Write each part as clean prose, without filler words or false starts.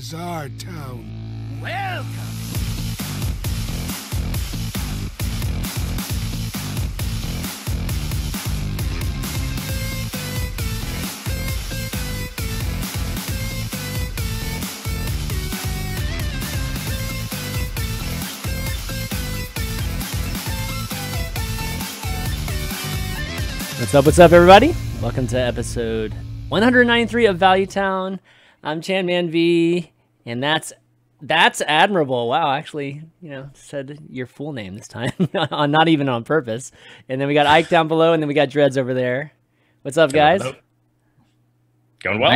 is our town. Welcome. What's up, everybody? Welcome to episode 193 of Value Town. I'm ChanmanV, and that's Admirable. Wow, actually, said your full name this time, not even on purpose. And then we got Ike down below, and then we got Dreads over there. What's up, guys? Going well.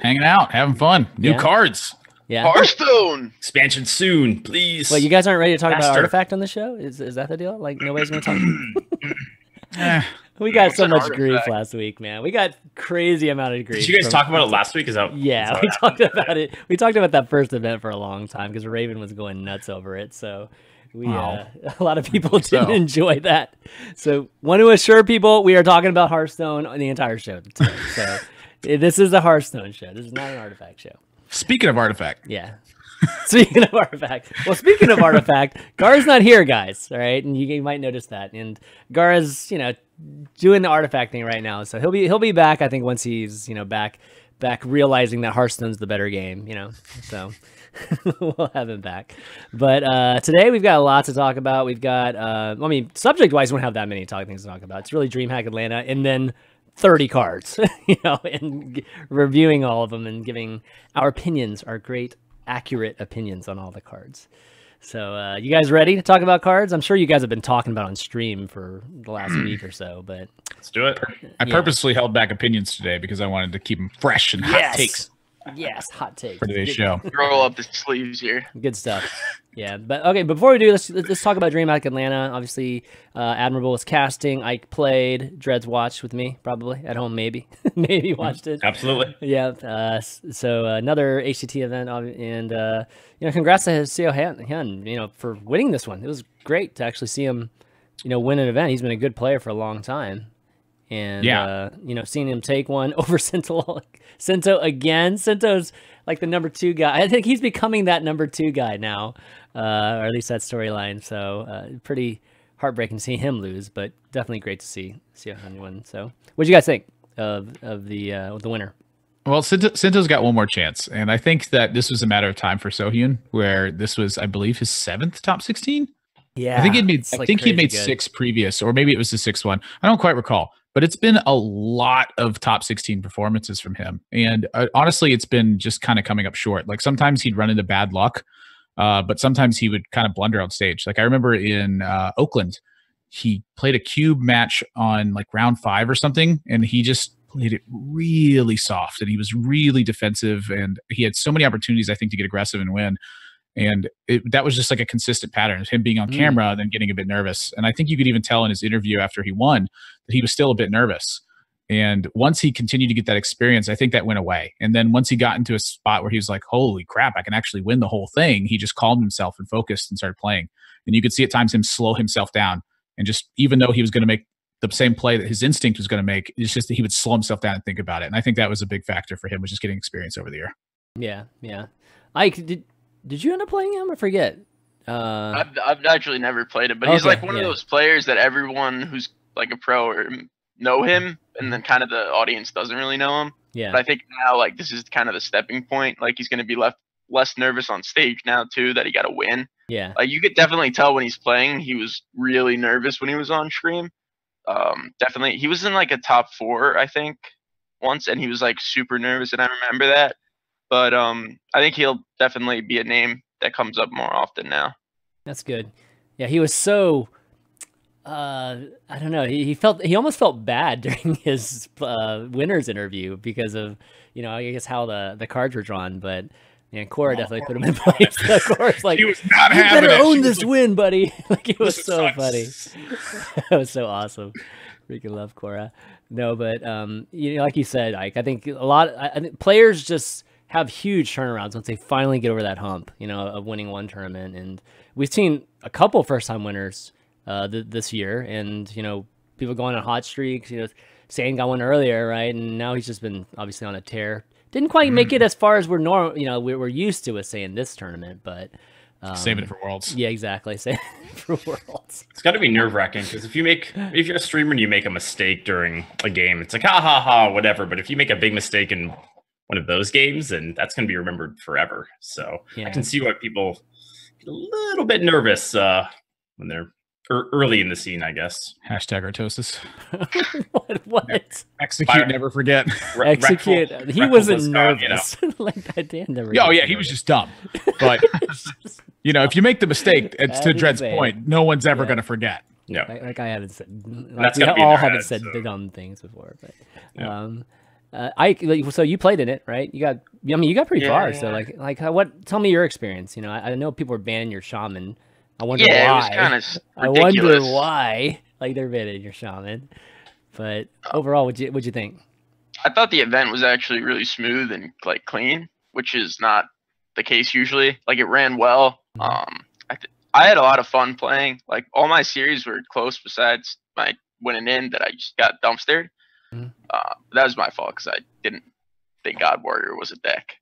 Hanging out, having fun. New cards. Yeah. Hearthstone expansion soon, please. Wait, you guys aren't ready to talk about Artifact on the show? Is that the deal? Like nobody's gonna talk. We got so much grief last week, man. We got crazy amount of grief. Did you guys talk about it last week? Yeah, we talked about it. We talked about that first event for a long time because Raven was going nuts over it. So a lot of people didn't enjoy that. So want to assure people we are talking about Hearthstone on the entire show today. So this is a Hearthstone show. This is not an Artifact show. Speaking of Artifact. Yeah. Speaking of Artifact. Well, speaking of Artifact, Gar's not here, guys. All right, and you might notice that. And Gar's, doing the Artifact thing right now, so he'll be back. I think once he's back realizing that Hearthstone's the better game. So we'll have him back. But today we've got a lot to talk about. We've got subject wise, we don't have that many things to talk about. It's really DreamHack Atlanta, and then 30 cards, and reviewing all of them and giving our opinions, our great accurate opinions on all the cards. So you guys ready to talk about cards? I'm sure you guys have been talking about on stream for the last week or so, but let's do it. I purposely held back opinions today because I wanted to keep them fresh and hot takes. Yes, hot takes for today's show. Roll up the sleeves here. Good stuff. Yeah, but okay. Before we do, let's talk about DreamHack Atlanta. Obviously, Admirable was casting. Ike played. Dreads watched with me, probably at home. Maybe watched it. Absolutely. Yeah. So another HCT event, and congrats to Seo Hyun, for winning this one. It was great to actually see him, win an event. He's been a good player for a long time. And seeing him take one over Sento again. Sento's like the number 2 guy. I think he's becoming that number 2 guy now, or at least that storyline. So pretty heartbreaking to see him lose, but definitely great to see Hyun win. So what do you guys think of the winner? Well, Sento's got one more chance, and I think that this was a matter of time for Sohyun, where this was, I believe, his 7th top 16. Yeah, I think he'd made 6 previous, or maybe it was the 6th one. I don't quite recall. But it's been a lot of top 16 performances from him. And honestly, it's been just kind of coming up short. Like sometimes he'd run into bad luck, but sometimes he would kind of blunder on stage. Like I remember in Oakland, he played a cube match on like round 5 or something, and he just played it really soft, and he was really defensive, and he had so many opportunities, I think, to get aggressive and win. And that was just like a consistent pattern of him being on camera and then getting a bit nervous. And I think you could even tell in his interview after he won that he was still a bit nervous. And once he continued to get that experience, I think that went away. And then once he got into a spot where he was like, holy crap, I can actually win the whole thing, he just calmed himself and focused and started playing. And you could see at times him slow himself down. And just, even though he was going to make the same play that his instinct was going to make, it's just that he would slow himself down and think about it. And I think that was a big factor for him, was just getting experience over the year. Yeah. Ike, did you end up playing him? I forget. I've actually never played it, but he's like one of those players that everyone who's like a pro or know him, and then kind of the audience doesn't really know him. Yeah. But I think now, like, this is kind of the stepping point. Like, he's going to be less nervous on stage now too, that he got to win. Yeah. Like, you could definitely tell when he's playing, he was really nervous when he was on stream. Definitely, he was in like a top 4, I think, once, and he was like super nervous, and I remember that. But I think he'll definitely be a name that comes up more often now. That's good. Yeah, he was so I don't know. He almost felt bad during his winners interview because of I guess how the cards were drawn. But Cora definitely put him in place. Cora's like, he was not you having better it. own this win, buddy. Like it was so funny. That was so awesome. Freaking love Cora. No, but like you said, Ike, I think I think players just have huge turnarounds once they finally get over that hump, of winning one tournament. And we've seen a couple first-time winners this year, and people going on hot streaks. Sane got one earlier, right? And now he's just been obviously on a tear Didn't quite make it as far as we're used to, saying this tournament, but saving it for Worlds. Yeah, exactly. Saving it for Worlds. It's got to be nerve-wracking because if you're a streamer and you make a mistake during a game, it's like ha ha ha, whatever. But if you make a big mistake in one of those games, then that's going to be remembered forever. So I can see why people get a little bit nervous when they're early in the scene, I guess. Hashtag Artosis. What? Execute, never forget. Execute. He wasn't nervous. Like that, Dan never. Oh yeah, he was just dumb. But if you make the mistake, it's to Dread's point. No one's ever going to forget. Yeah. Like I haven't said. Like we all haven't said dumb things before, but. So you played in it, right? You got pretty far. So what? Tell me your experience. I know people are banning your shaman. I wonder why. It was kind of ridiculous. I wonder why. Like they're banning your shaman. But overall, what'd you think? I thought the event was actually really smooth and clean, which is not the case usually. Like it ran well. I had a lot of fun playing. Like all my series were close, besides my winning in that I just got dumpstered. That was my fault because I didn't think God Warrior was a deck.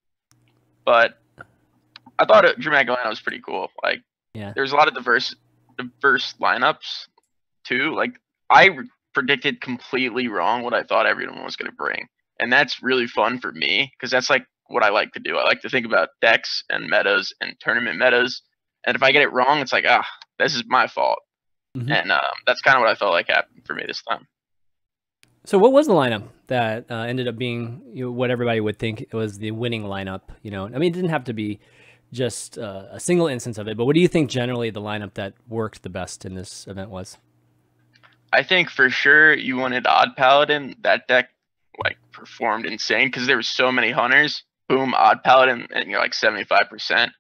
But I thought Dreamhack Atlanta was pretty cool. There's a lot of diverse lineups too. Like I predicted completely wrong what I thought everyone was going to bring, and that's really fun for me because that's what I like to do. I like to think about decks and metas and tournament metas, and if I get it wrong, it's like this is my fault. And that's kind of what I felt like happened for me this time. So what was the lineup that ended up being what everybody would think it was the winning lineup? It didn't have to be just a single instance of it, but what do you think generally the lineup that worked the best in this event was? I think for sure you wanted Odd Paladin. That deck performed insane because there were so many hunters. Boom, Odd Paladin, and you're 75%.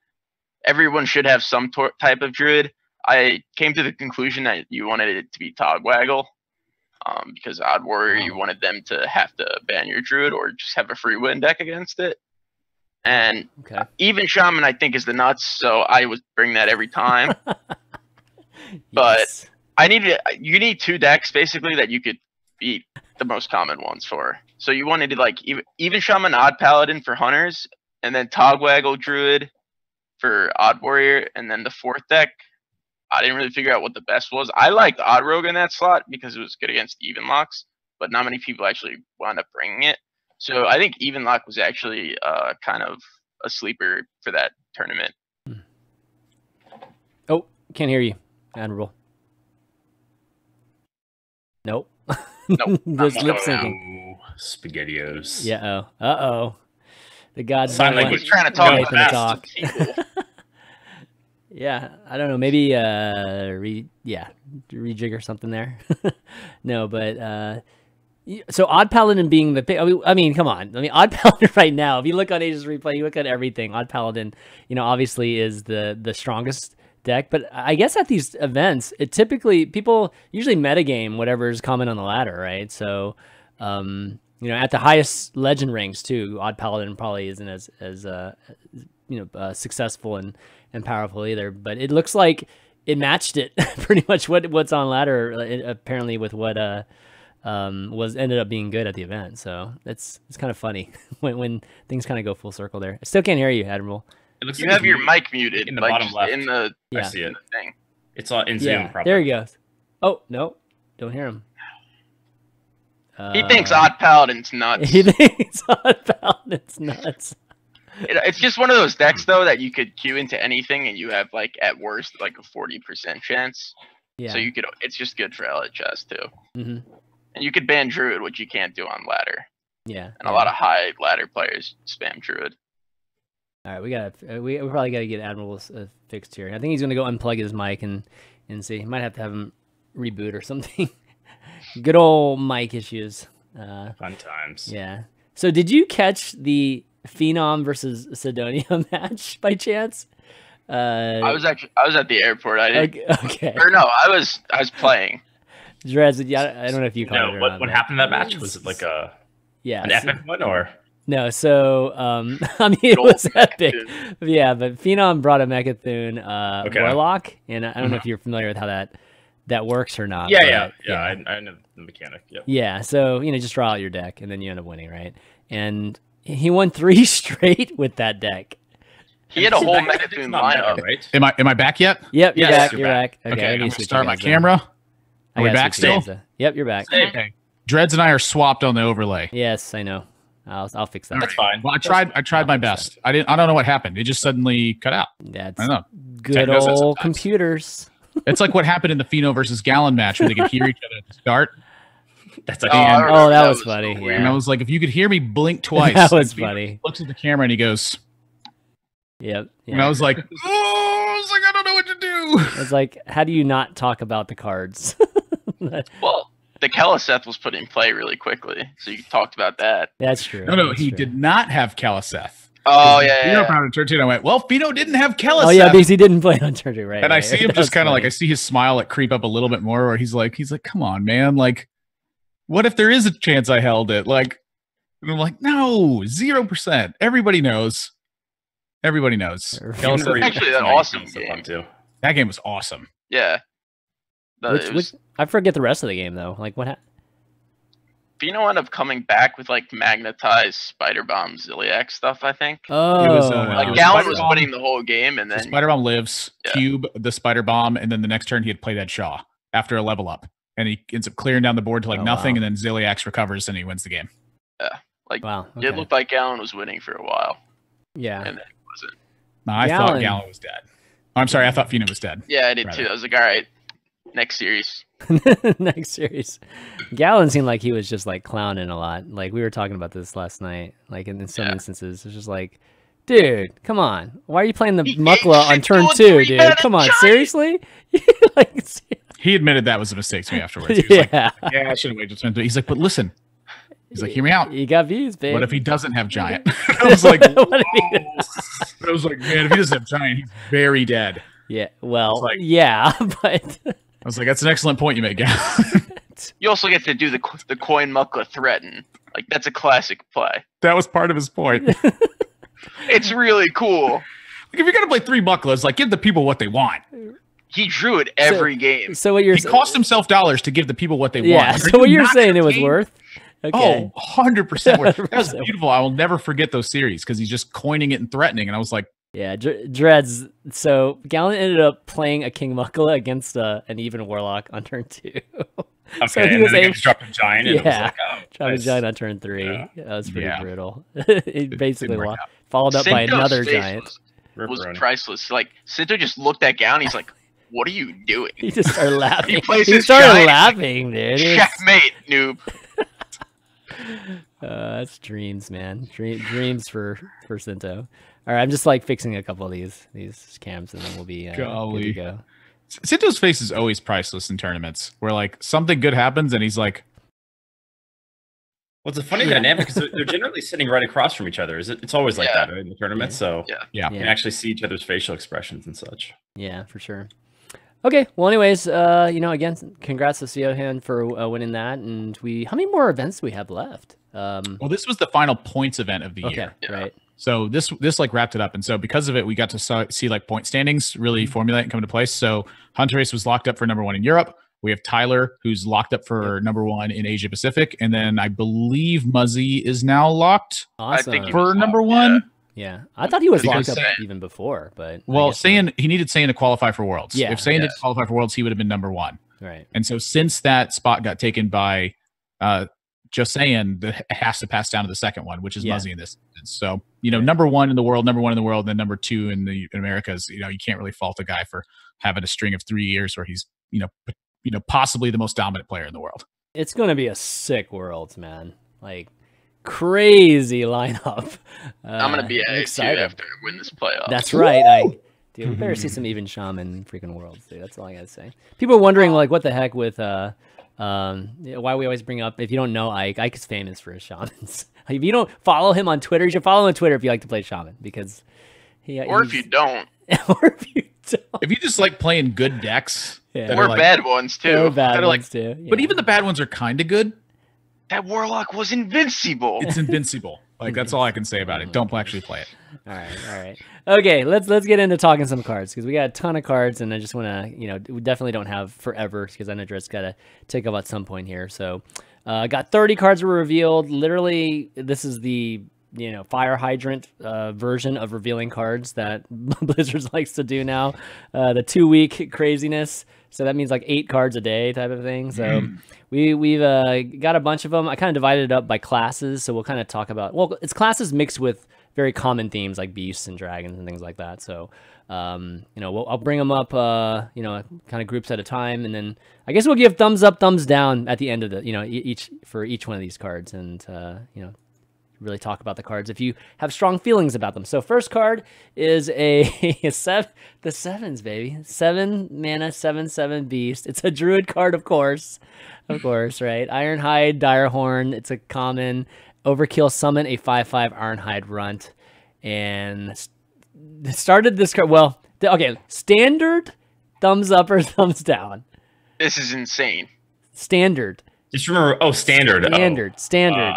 Everyone should have some type of druid. I came to the conclusion that you wanted it to be Togwaggle. Because Odd Warrior, you wanted them to have to ban your druid or just have a free win deck against it. And even Shaman, I think, is the nuts, so I would bring that every time. But you need two decks basically that you could beat the most common ones for. So you wanted to even Shaman, Odd Paladin for hunters, and then Togwaggle Druid for Odd Warrior, and then the fourth deck. I didn't really figure out what the best was. I liked Odd Rogue in that slot because it was good against Even Locks, but not many people actually wound up bringing it. So I think Even Lock was actually kind of a sleeper for that tournament. Oh, can't hear you, Admirable. Nope. Just lip syncing. SpaghettiOs. Yeah. Oh. The gods sign language. Trying to talk. Yeah, I don't know. Maybe rejigger something there. No, but so Odd Paladin being the pick. I mean, come on. Odd Paladin right now. If you look on HSReplay, you look at everything. Odd Paladin, obviously is the strongest deck. But I guess at these events, people usually metagame whatever is common on the ladder, right? So, at the highest legend ranks too, Odd Paladin probably isn't as successful and powerful either, but it looks like it matched it pretty much what's on ladder apparently with what was ended up being good at the event. So it's kind of funny when things kind of go full circle there. I still can't hear you, Admirable. It looks you have your mic muted in the bottom left. I see it. Thing. It's in Zoom. Probably. There he goes. Oh no, don't hear him. He thinks Odd Paladin's nuts. He thinks Odd Paladin's nuts. It's just one of those decks though that you could queue into anything and you have at worst a 40% chance. Yeah. So it's just good for LHS too. And you could ban Druid, which you can't do on ladder. Yeah. And a lot of high ladder players spam Druid. All right, we probably got to get Admiral fixed here. I think he's gonna go unplug his mic and see. Might have to have him reboot or something. Good old mic issues. Fun times. Yeah. So did you catch the Phenom versus Sidonia match by chance? I was at the airport. I didn't. Okay. Or no, I was playing. Drez, I don't know if you caught it or what happened in that match? Was it an epic one or? No, so it was epic. Yeah, but Phenom brought a Mechathoon Warlock, and I don't know if you're familiar with how that works or not. Yeah. I know the mechanic. Yep. Yeah, so just draw out your deck, and then you end up winning, right? And He won 3 straight with that deck. He had a whole Megathune lineup. Right? Am I back yet? Yep, you're Yes, back. you're You're back. Okay, Okay, I'm let me gonna switch start you my guys then. camera. I Are we gotta back switch you still? guys then. Yep, you're back. Okay. Dreads and I are swapped on the overlay. Yes, I know. I'll fix that. That's fine. Well, I tried my best. I don't know what happened. It just suddenly cut out. That's I don't know. good Tech does that old sometimes. computers. It's like what happened in the Pheno versus Gallon match where they could hear each other at the start. That's like, Oh, I And- remember Oh, that was so funny. weird. And I Yeah. was like, if you could hear me blink twice. That was and Pheno funny. looks at the camera and he goes, Yep. and I was like, I don't know what to do. It's like, how do you not talk about the cards? Well, the Keliseth was put in play really quickly, so you talked about that. That's true. No, That's he true. did not have Keliseth. Oh yeah, Pheno yeah. found in turn 2, and I went, well, Pheno didn't have Keliseth. Oh yeah, because he didn't play on turn 2, right? And I right. see him That just was kind of like, funny. I see his smile like creep up a little bit more where he's like, come on, man. Like, what if there is a chance I held it? Like, and I'm like, no, 0%. Everybody knows. Everybody knows. Keliseth- Actually, that awesome so game. fun too. that game was awesome. Yeah. Which I forget the rest of the game though. Like what happened? Pheno ended up coming back with like magnetized Spider Bomb Ziliac stuff, I think. Oh, was, Like it was Gallon Spider was Bomb. winning the whole game, and The then Spider Bomb lives, Yeah. Cube, the Spider Bomb, and then the next turn he had played that Shaw after a level up. And he ends up clearing down the board to like Oh, nothing, wow. and then Ziliax recovers and he wins the game. wow. it Okay. looked like Gallon was winning for a while, Yeah. and then it wasn't. No, I thought Gallon. Gallon was dead. Oh, I'm sorry, I thought Pheno was dead. Yeah, I did Rather. too. I was like, all right, next series. Next series. Gallon seemed like he was just like clowning a lot. Like we were talking about this last night. Like in some Yeah. instances, it's just like, dude, come on. Why are you playing the He Mukla on ain't turn shit 2, doing dude? three-mana Come on, giant. seriously? Like, He admitted that was a mistake to me afterwards. He was like, yeah. yeah, I should have waited till turn 3. He's like, but listen. He's like, hear me out. You got views, babe. What if he doesn't have Giant? I was like, What if he- whoa. I was like, man, if he doesn't have Giant, he's very dead. Yeah, well, like- yeah, but I was like, that's an excellent point you make, Gallon. You also get to do the coin Mukla threaten. Like that's a classic play. That was part of his point. Like, It's really cool. if you're gonna play 3 Mucklas, like give the people what they want. He drew it every game. so what you're He cost himself dollars to give the people what they yeah. want. Are So what you you're not saying it was entertained? worth? Okay. Oh, 100% worth. That was 100% beautiful. I will never forget those series because he's just coining it and threatening. And I was like, Yeah, Dreads. So Gallon ended up playing a King Mukla against an even Warlock on turn 2. Okay, So he and was then the able- guys dropped a giant, and it was Yeah. like, oh, Trying nice. to giant on turn 3. Yeah. That was pretty Yeah. brutal. It basically work out. followed up by Sinto's another face giant. was Ripperoni. priceless. Like Sinto just looked at Gallon. He's like, "What are you doing? He just started laughing. He plays He his started giant. laughing, dude. It was- Checkmate, noob." That's dreams, man. Dreams for Sinto. All right, I'm just like fixing a couple of these cams, and then we'll be good to Golly. go. Sinto's face is always priceless in tournaments where like something good happens and he's like, Well, it's a funny dynamic because they're generally sitting right across from each other. It's always like Yeah. that right, in the tournament. So Yeah. yeah. you can actually see each other's facial expressions and such. Yeah, for sure. Okay, well, anyways, again, congrats to Siohan for winning that, and how many more events do we have left? Well, this was the final points event of the Okay, year. Yeah. right. So this like wrapped it up. And so because of it, we got to see like point standings really formulate and come into place. So Hunter Race was locked up for number 1 in Europe. We have Tyler, who's locked up for number 1 in Asia Pacific. And then I believe Muzzy is now locked Awesome. I think he for was number locked, 1. Yeah, I thought he was Because locked up Saiyan- even before, but I Well, guess not. Saiyan, he needed Saiyan to qualify for Worlds. Yeah, If Saiyan didn't yes. qualify for Worlds, he would have been number 1. Right. And so since that spot got taken by just Saiyan, it has to pass down to the second one, which is Yeah. Muzzy in this instance. So, number 1 in the world, and then number 2 in the Americas, you can't really fault a guy for having a string of 3 years where he's, possibly the most dominant player in the world. It's gonna be a sick Worlds, man. Like crazy lineup. I'm gonna be I'm at it too excited. after I win this playoff. That's right. Dude, we better see some even shaman freaking Worlds, dude. That's all I gotta say. People are wondering like what the heck with why we always bring up, if you don't know Ike is famous for his shamans. Like, if you don't follow him on Twitter, you should follow him on Twitter if you like to play shaman, because or if you don't, or if you don't. If you just like playing good decks, Yeah. that or are like- bad ones too. Or bad that are like- ones too. but yeah. even the bad ones are kind of good. That Warlock was invincible. It's invincible. Like that's all I can say about it. Don't actually play it. All right. Okay, let's get into talking some cards, because we got a ton of cards, and I just want to, we definitely don't have forever, because I know Dre's got to take up at some point here. So, got 30 cards were revealed. Literally, this is the fire hydrant version of revealing cards that Blizzard likes to do now. The 2-week craziness. So that means like 8 cards a day type of thing. So we've got a bunch of them. I kind of divided it up by classes. So we'll kind of talk about, well, it's classes mixed with very common themes like beasts and dragons and things like that. So, I'll bring them up, kind of groups at a time. And then I guess we'll give thumbs up, thumbs down at the end of the, each one of these cards and, really talk about the cards if you have strong feelings about them. So first card is the 7s, baby. 7 mana, 7/7 beast. It's a druid card, of course, right? Ironhide Direhorn. It's a common. Overkill, summon a 5/5 Ironhide runt, and started this card. Well, okay, standard, thumbs up or thumbs down. This is insane. Standard. Just remember, standard. Standard.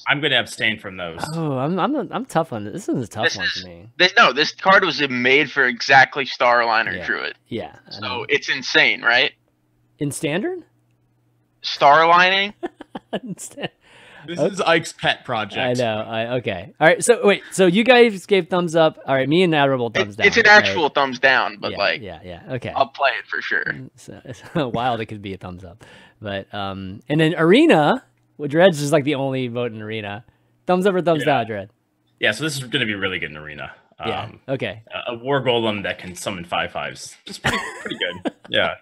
I'm going to abstain from those. Oh, I'm tough on this. This is a tough one for me. This card was made for exactly Starliner Druid. Yeah. So it's insane, right? In standard? Starlining? This is Ike's pet project. I know. Okay. All right. So wait. So you guys gave thumbs up. All right. Me and Admirable thumbs down. It's an actual thumbs down, but yeah. Okay. I'll play it for sure. So it's wild. It could be a thumbs up, but and then Arena, Dred's is like the only vote in Arena. Thumbs up or thumbs down, Dred? Yeah. So this is going to be really good in Arena. Yeah. Okay. A war golem that can summon 5/5s. Just pretty good. Yeah.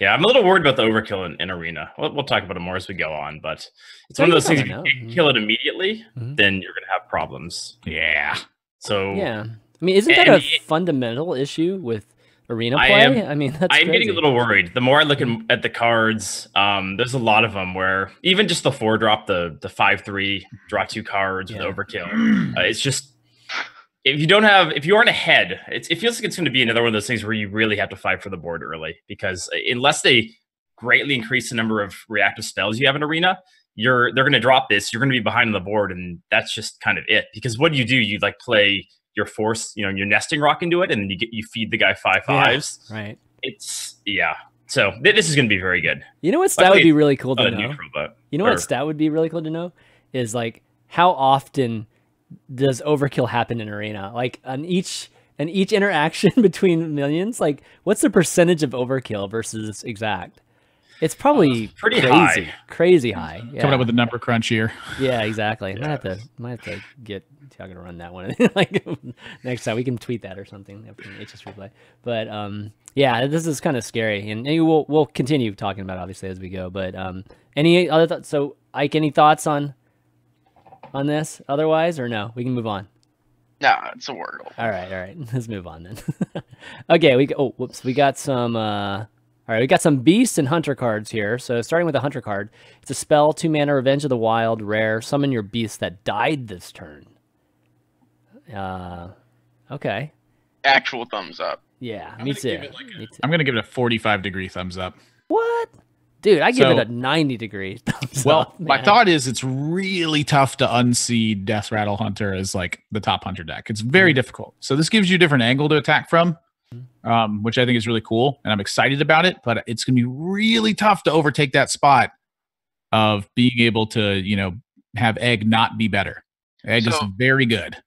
I'm a little worried about the overkill in Arena. We'll talk about it more as we go on, but it's one of those things. If you can't kill it immediately, then you're gonna have problems. Yeah. So yeah. I mean, isn't that a fundamental issue with Arena play? I mean, that's I'm crazy. getting a little worried. The more I look at the cards, there's a lot of them where even just the 4-drop, the 5/3, draw 2 cards with overkill. It's just. If you aren't ahead, it feels like it's going to be another one of those things where you really have to fight for the board early, because unless they greatly increase the number of reactive spells you have in Arena, they're going to drop this. You're going to be behind on the board, and that's just kind of it. Because what do? You like play your force, your nesting rock into it, and then you feed the guy 5/5s. Yeah, right. So this is going to be very good. You know what stat would be really cool to know? Neutral, what stat would be really cool to know is like how often does overkill happen in Arena? Like on each interaction between minions, like what's the percentage of overkill versus exact? It's probably pretty crazy high. Yeah. Coming up with a number crunch here. Yeah, exactly. Might have to get Tiago to run that one. Like next time we can tweet that or something from HSReplay. But this is kind of scary, and we'll continue talking about it obviously as we go. But any other thoughts? So Ike, any thoughts on this otherwise, or no? We can move on. No, it's a Wordle. All right. Let's move on then. Okay, we got some we got some Beast and Hunter cards here. So starting with the Hunter card, it's a spell, 2 mana, Revenge of the Wild, rare, summon your beast that died this turn. Okay. Actual thumbs up. Yeah, me too. I'm gonna give it a 45-degree thumbs up. What? Dude, I give it a 90-degree thumbs up. My thought is it's really tough to unseed Death Rattle Hunter as like the top Hunter deck. It's very difficult. So this gives you a different angle to attack from, which I think is really cool, and I'm excited about it. But it's going to be really tough to overtake that spot of being able to, have Egg not be better. Egg is very good.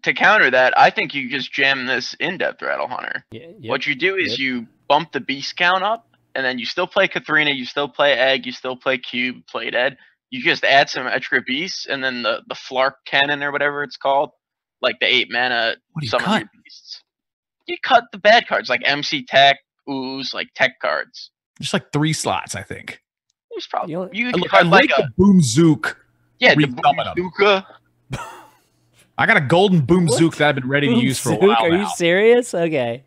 To counter that, I think you just jam this in Death Rattle Hunter. What you do is you bump the beast count up, and then you still play Katharina, you still play Egg, you still play Cube, play Dead. You just add some extra beasts, and then the Flark Cannon or whatever it's called, like the 8 mana summon your beasts. You cut the bad cards, like MC Tech, Ooze, like tech cards. Just like 3 slots, I think. There's probably I like the Boom Zook. Yeah, the Boom Zooka. I got a golden Boom Zook that I've been ready to use for a while. Are you serious? Okay.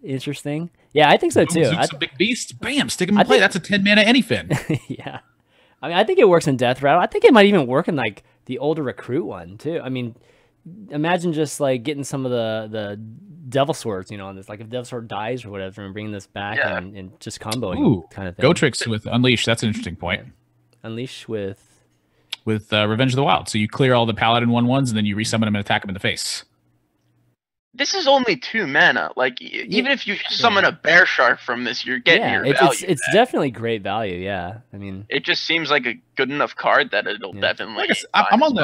Interesting. Yeah, I think so too. Zook's a big beast. Bam, stick him in play. That's a 10 mana anyfin. Yeah. I mean, I think it works in Death Rattle. I think it might even work in like the older Recruit one too. I mean, imagine just like getting some of the Devil Swords, on this. Like if Devil Sword dies or whatever, and bringing this back and just comboing kind of thing. Go Tricks with Unleash. That's an interesting point. Yeah. Unleash with Revenge of the Wild. So you clear all the Paladin 1/1s and then you resummon them and attack them in the face. this is only 2 mana. Like even if you summon a bear shark from this, you're getting your value. It's definitely great value. Yeah, I mean, it just seems like a good enough card that it'll definitely. I'm on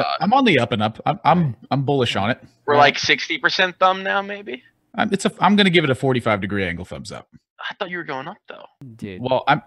the up and up. I'm bullish on it. We're like 60% thumb now, maybe. I'm going to give it a 45-degree angle thumbs up. I thought you were going up though, dude. Well, I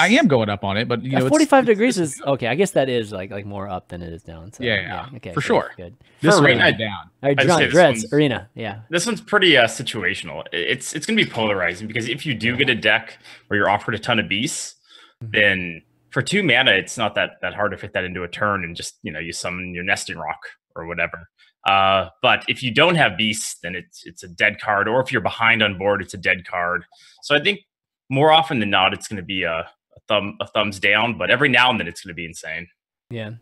am going up on it, but 45 degrees is okay. I guess that is like more up than it is down. So, yeah, okay, for sure. Good. This Arena right down. All right, Dreads Arena. Yeah, this one's pretty situational. It's going to be polarizing because if you do get a deck where you're offered a ton of beasts, then for 2 mana, it's not that hard to fit that into a turn and just you summon your Nesting Rock or whatever. But if you don't have beasts, then it's a dead card, or if you're behind on board, it's a dead card. So I think more often than not, it's going to be a thumbs down, but every now and then it's going to be insane. Yeah.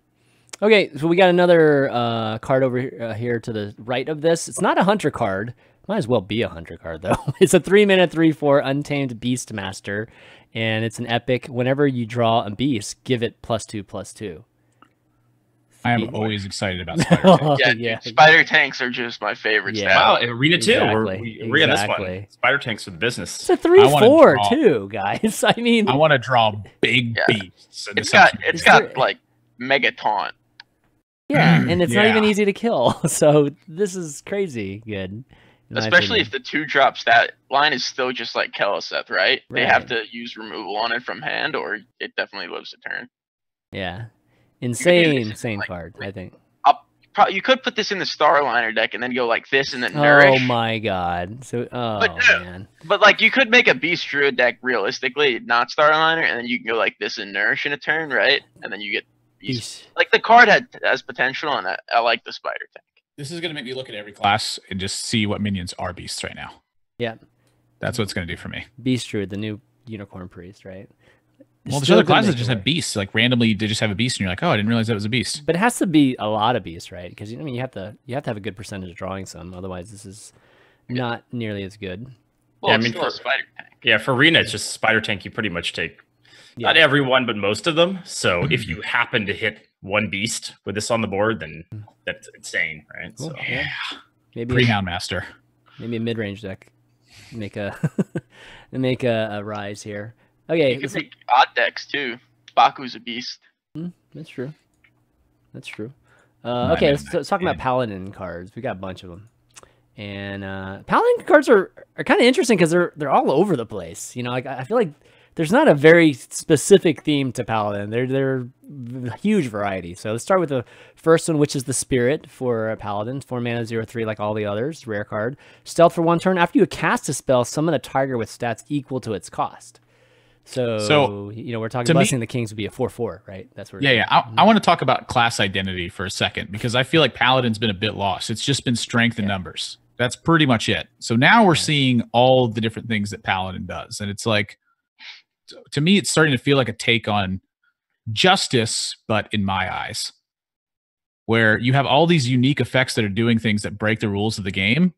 Okay, so we got another card over here to the right of this. It's not a hunter card. Might as well be a hunter card though. It's a 3-mana 3/4 Untamed Beastmaster, and it's an epic. Whenever you draw a beast, give it +2/+2. I am always excited about spider tanks. Yeah, spider tanks are just my favorite. Yeah. Wow, Arena 2. Exactly. We're in this one. Spider tanks for the business. It's a 3/4 too, guys. I mean, I want to draw big beasts. It's got like mega taunt. Yeah, and it's not even easy to kill. So this is crazy good. Especially if the 2-drop stat line is still just like Keleseth, right? They have to use removal on it from hand, or it definitely lives a turn. Yeah. Insane card, I think. You could put this in the Starliner deck and then go like this and then Nourish. Oh my god. So man. But like you could make a Beast Druid deck realistically, not Starliner, and then you can go like this and Nourish in a turn, right? And then you get Beast. Like the card has potential, and I like the Spider Tank. This is gonna make me look at every class and just see what minions are beasts right now. Yeah. That's what it's gonna do for me. Beast Druid, the new Unicorn Priest, right? Well, there's other classes that just have beasts. Like randomly, they just have a beast, and you're like, "Oh, I didn't realize that was a beast." But it has to be a lot of beasts, right? Because you have to have a good percentage of drawing some. Otherwise, this is not nearly as good. Well, yeah, I mean, for Spider Tank. Yeah, for Arena, it's just Spider Tank. You pretty much take not everyone, but most of them. So if you happen to hit one beast with this on the board, then that's insane, right? Cool. So yeah, maybe Pre-Hound Master. Maybe a mid-range deck. Make a rise here. Okay, you can make odd decks too. Baku's a beast. That's true. That's true. Okay, let's talk about Paladin cards. We got a bunch of them, and Paladin cards are kind of interesting because they're all over the place. Like I feel like there's not a very specific theme to Paladin. They're a huge variety. So let's start with the first one, which is the Spirit for Paladin. 4 mana, 0/3, like all the others. Rare card. Stealth for 1 turn. After you cast a spell, summon a tiger with stats equal to its cost. So we're talking Blessing the Kings would be a 4/4, right? That's where. Yeah. I want to talk about class identity for a second because I feel like Paladin's been a bit lost. It's just been strength and numbers. That's pretty much it. So now we're seeing all the different things that Paladin does, and it's like, to me, it's starting to feel like a take on Justice, but in my eyes, where you have all these unique effects that are doing things that break the rules of the game,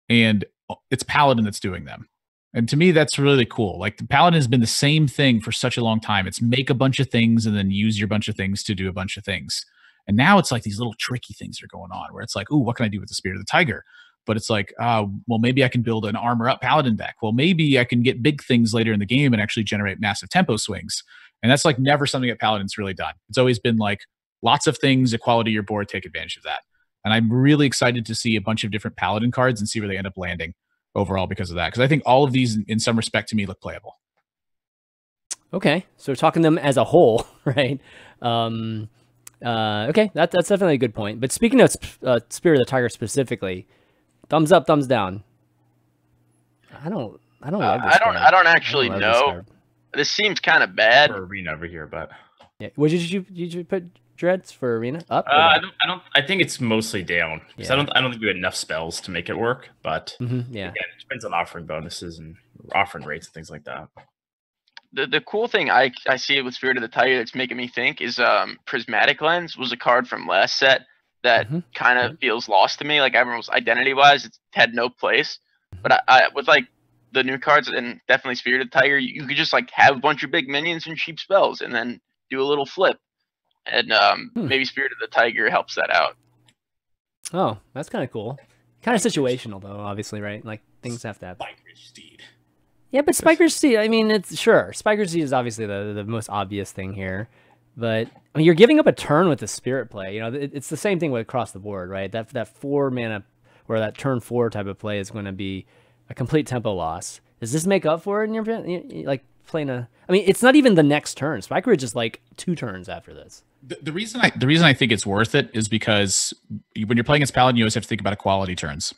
and it's Paladin that's doing them. And to me, that's really cool. Like the Paladin has been the same thing for such a long time. It's make a bunch of things and then use your bunch of things to do a bunch of things. And now it's like these little tricky things are going on where it's like, ooh, what can I do with the Spirit of the Tiger? But it's like, well, maybe I can build an armor up Paladin deck. Well, maybe I can get big things later in the game and actually generate massive tempo swings. And that's like never something that Paladin's really done. It's always been like lots of things, equality of your board, take advantage of that. And I'm really excited to see a bunch of different Paladin cards and see where they end up landing overall because of that. Because I think all of these, in some respect, to me, look playable. Okay, so we're talking them as a whole, right? Okay, that's definitely a good point. But speaking of Spirit of the Tiger specifically, thumbs up, thumbs down. I don't love this card. I don't actually know. This seems kind of bad for Arena over here, but yeah. What did you put Dreads for Arena? Up? I think it's mostly down because I don't think we have enough spells to make it work. But yeah, again, it depends on offering bonuses and offering rates and things like that. The cool thing I see with Spirit of the Tiger that's making me think is Prismatic Lens was a card from last set that kind of feels lost to me. Like everyone's identity wise, it had no place. But I with like the new cards and definitely Spirit of the Tiger, you could just like have a bunch of big minions and cheap spells and then do a little flip. And maybe Spirit of the Tiger helps that out. Oh, that's kind of cool. Kind of situational though, obviously, right? Like things have to happen. Spiker's Steed. Yeah, but Spiker's Steed, I mean, it's sure. Spiker's Steed is obviously the most obvious thing here. But I mean, you're giving up a turn with the Spirit play. You know, it's the same thing with across the board, right? That 4 mana or that turn 4 type of play is going to be a complete tempo loss. Does this make up for it in your like playing a? I mean, it's not even the next turn. Spiker is just like 2 turns after this. The reason I think it's worth it is because when you're playing against Paladin, you always have to think about equality turns.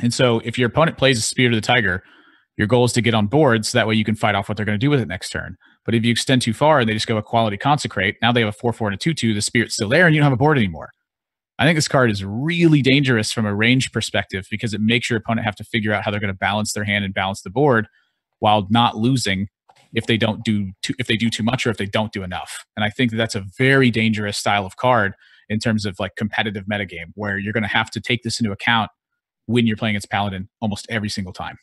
And so if your opponent plays a Spirit of the Tiger, your goal is to get on board so that way you can fight off what they're going to do with it next turn. But if you extend too far and they just go Equality Consecrate, now they have a 4/4 and a 2/2, the Spirit's still there and you don't have a board anymore. I think this card is really dangerous from a range perspective because it makes your opponent have to figure out how they're going to balance their hand and balance the board while not losing if they don't do too much or if they don't do enough. And I think that's a very dangerous style of card in terms of like competitive metagame where you're going to have to take this into account when you're playing against Paladin almost every single time.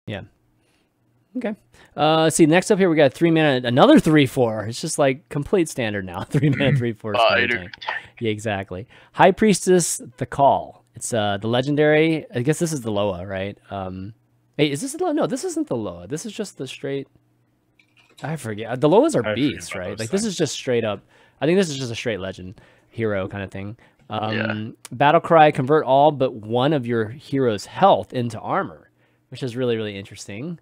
Yeah. Okay. Let's see. Next up here, we got 3 mana, another 3/4. It's just like complete standard now. 3 mana, 3/4. Yeah, exactly. High Priestess, Thekal. It's the legendary. I guess this is the Loa, right? Hey, is this the Loa? No, this isn't the Loa. This is just the straight. I forget. The Loas are beasts, right? Like this is just straight up. I think this is just a straight legend hero kind of thing. Battle Cry, convert all but one of your hero's health into armor, which is really, really interesting.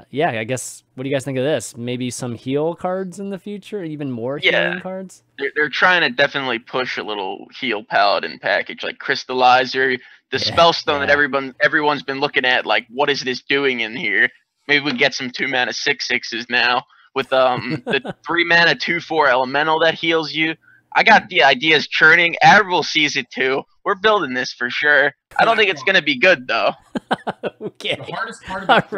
Yeah, I guess, what do you guys think of this? Maybe some heal cards in the future, even more healing cards? They're trying to definitely push a little heal paladin package, like Crystallizer, the Spellstone that everyone's been looking at, like, what is this doing in here? Maybe we can get some 2 mana 6/6s now with the 3 mana 2/4 elemental that heals you. I got the ideas churning. Admirable sees it too. We're building this for sure. I don't think it's going to be good, though. Okay. The hardest part about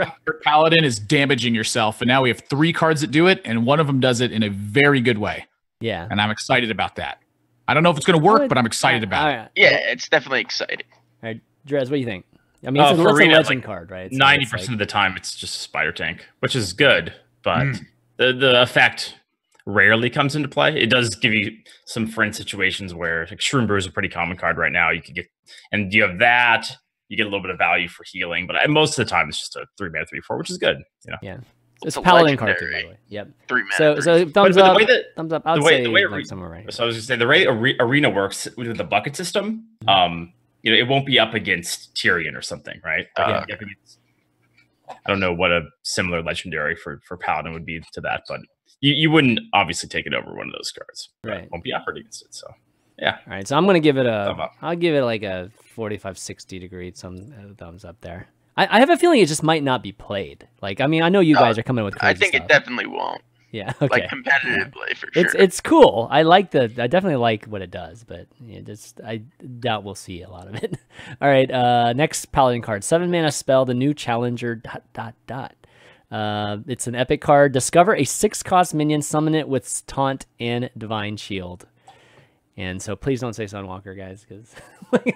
Paladin is damaging yourself. And now we have 3 cards that do it, and one of them does it in a very good way. Yeah. And I'm excited about that. I don't know if it's going to work, but I'm excited about it. Yeah, it's definitely exciting. All right, Drez, what do you think? I mean, it's a legend card, right? 90% of the time, it's just a Spider Tank, which is good. But the effect rarely comes into play. It does give you some friend situations where like Shroom Brew is a pretty common card right now. You could get, and you have that, you get a little bit of value for healing, but most of the time it's just a 3 mana 3/4, which is good. You know? Yeah, it's a paladin card too, by the way. Yep. 3 mana. So thumbs up. Thumbs up. I'd say like somewhere right. So I was gonna say the way Arena works with the bucket system. You know, it won't be up against Tyrion or something, right? I don't know what a similar legendary for Paladin would be to that, but you wouldn't obviously take it over one of those cards. Right. It won't be offered against it. So yeah. All right. So I'm gonna give it I'll give it like a 45-60 degree thumbs up there. I have a feeling it just might not be played. Like, I mean, I know you guys are coming with crazy I think stuff. It definitely won't. Yeah, okay. Like competitively for sure. It's cool. I definitely like what it does, but I doubt we'll see a lot of it. All right, next Paladin card, 7 mana spell, the new challenger ... It's an epic card. Discover a 6-cost minion, summon it with taunt and divine shield. And so please don't say Sunwalker, guys, because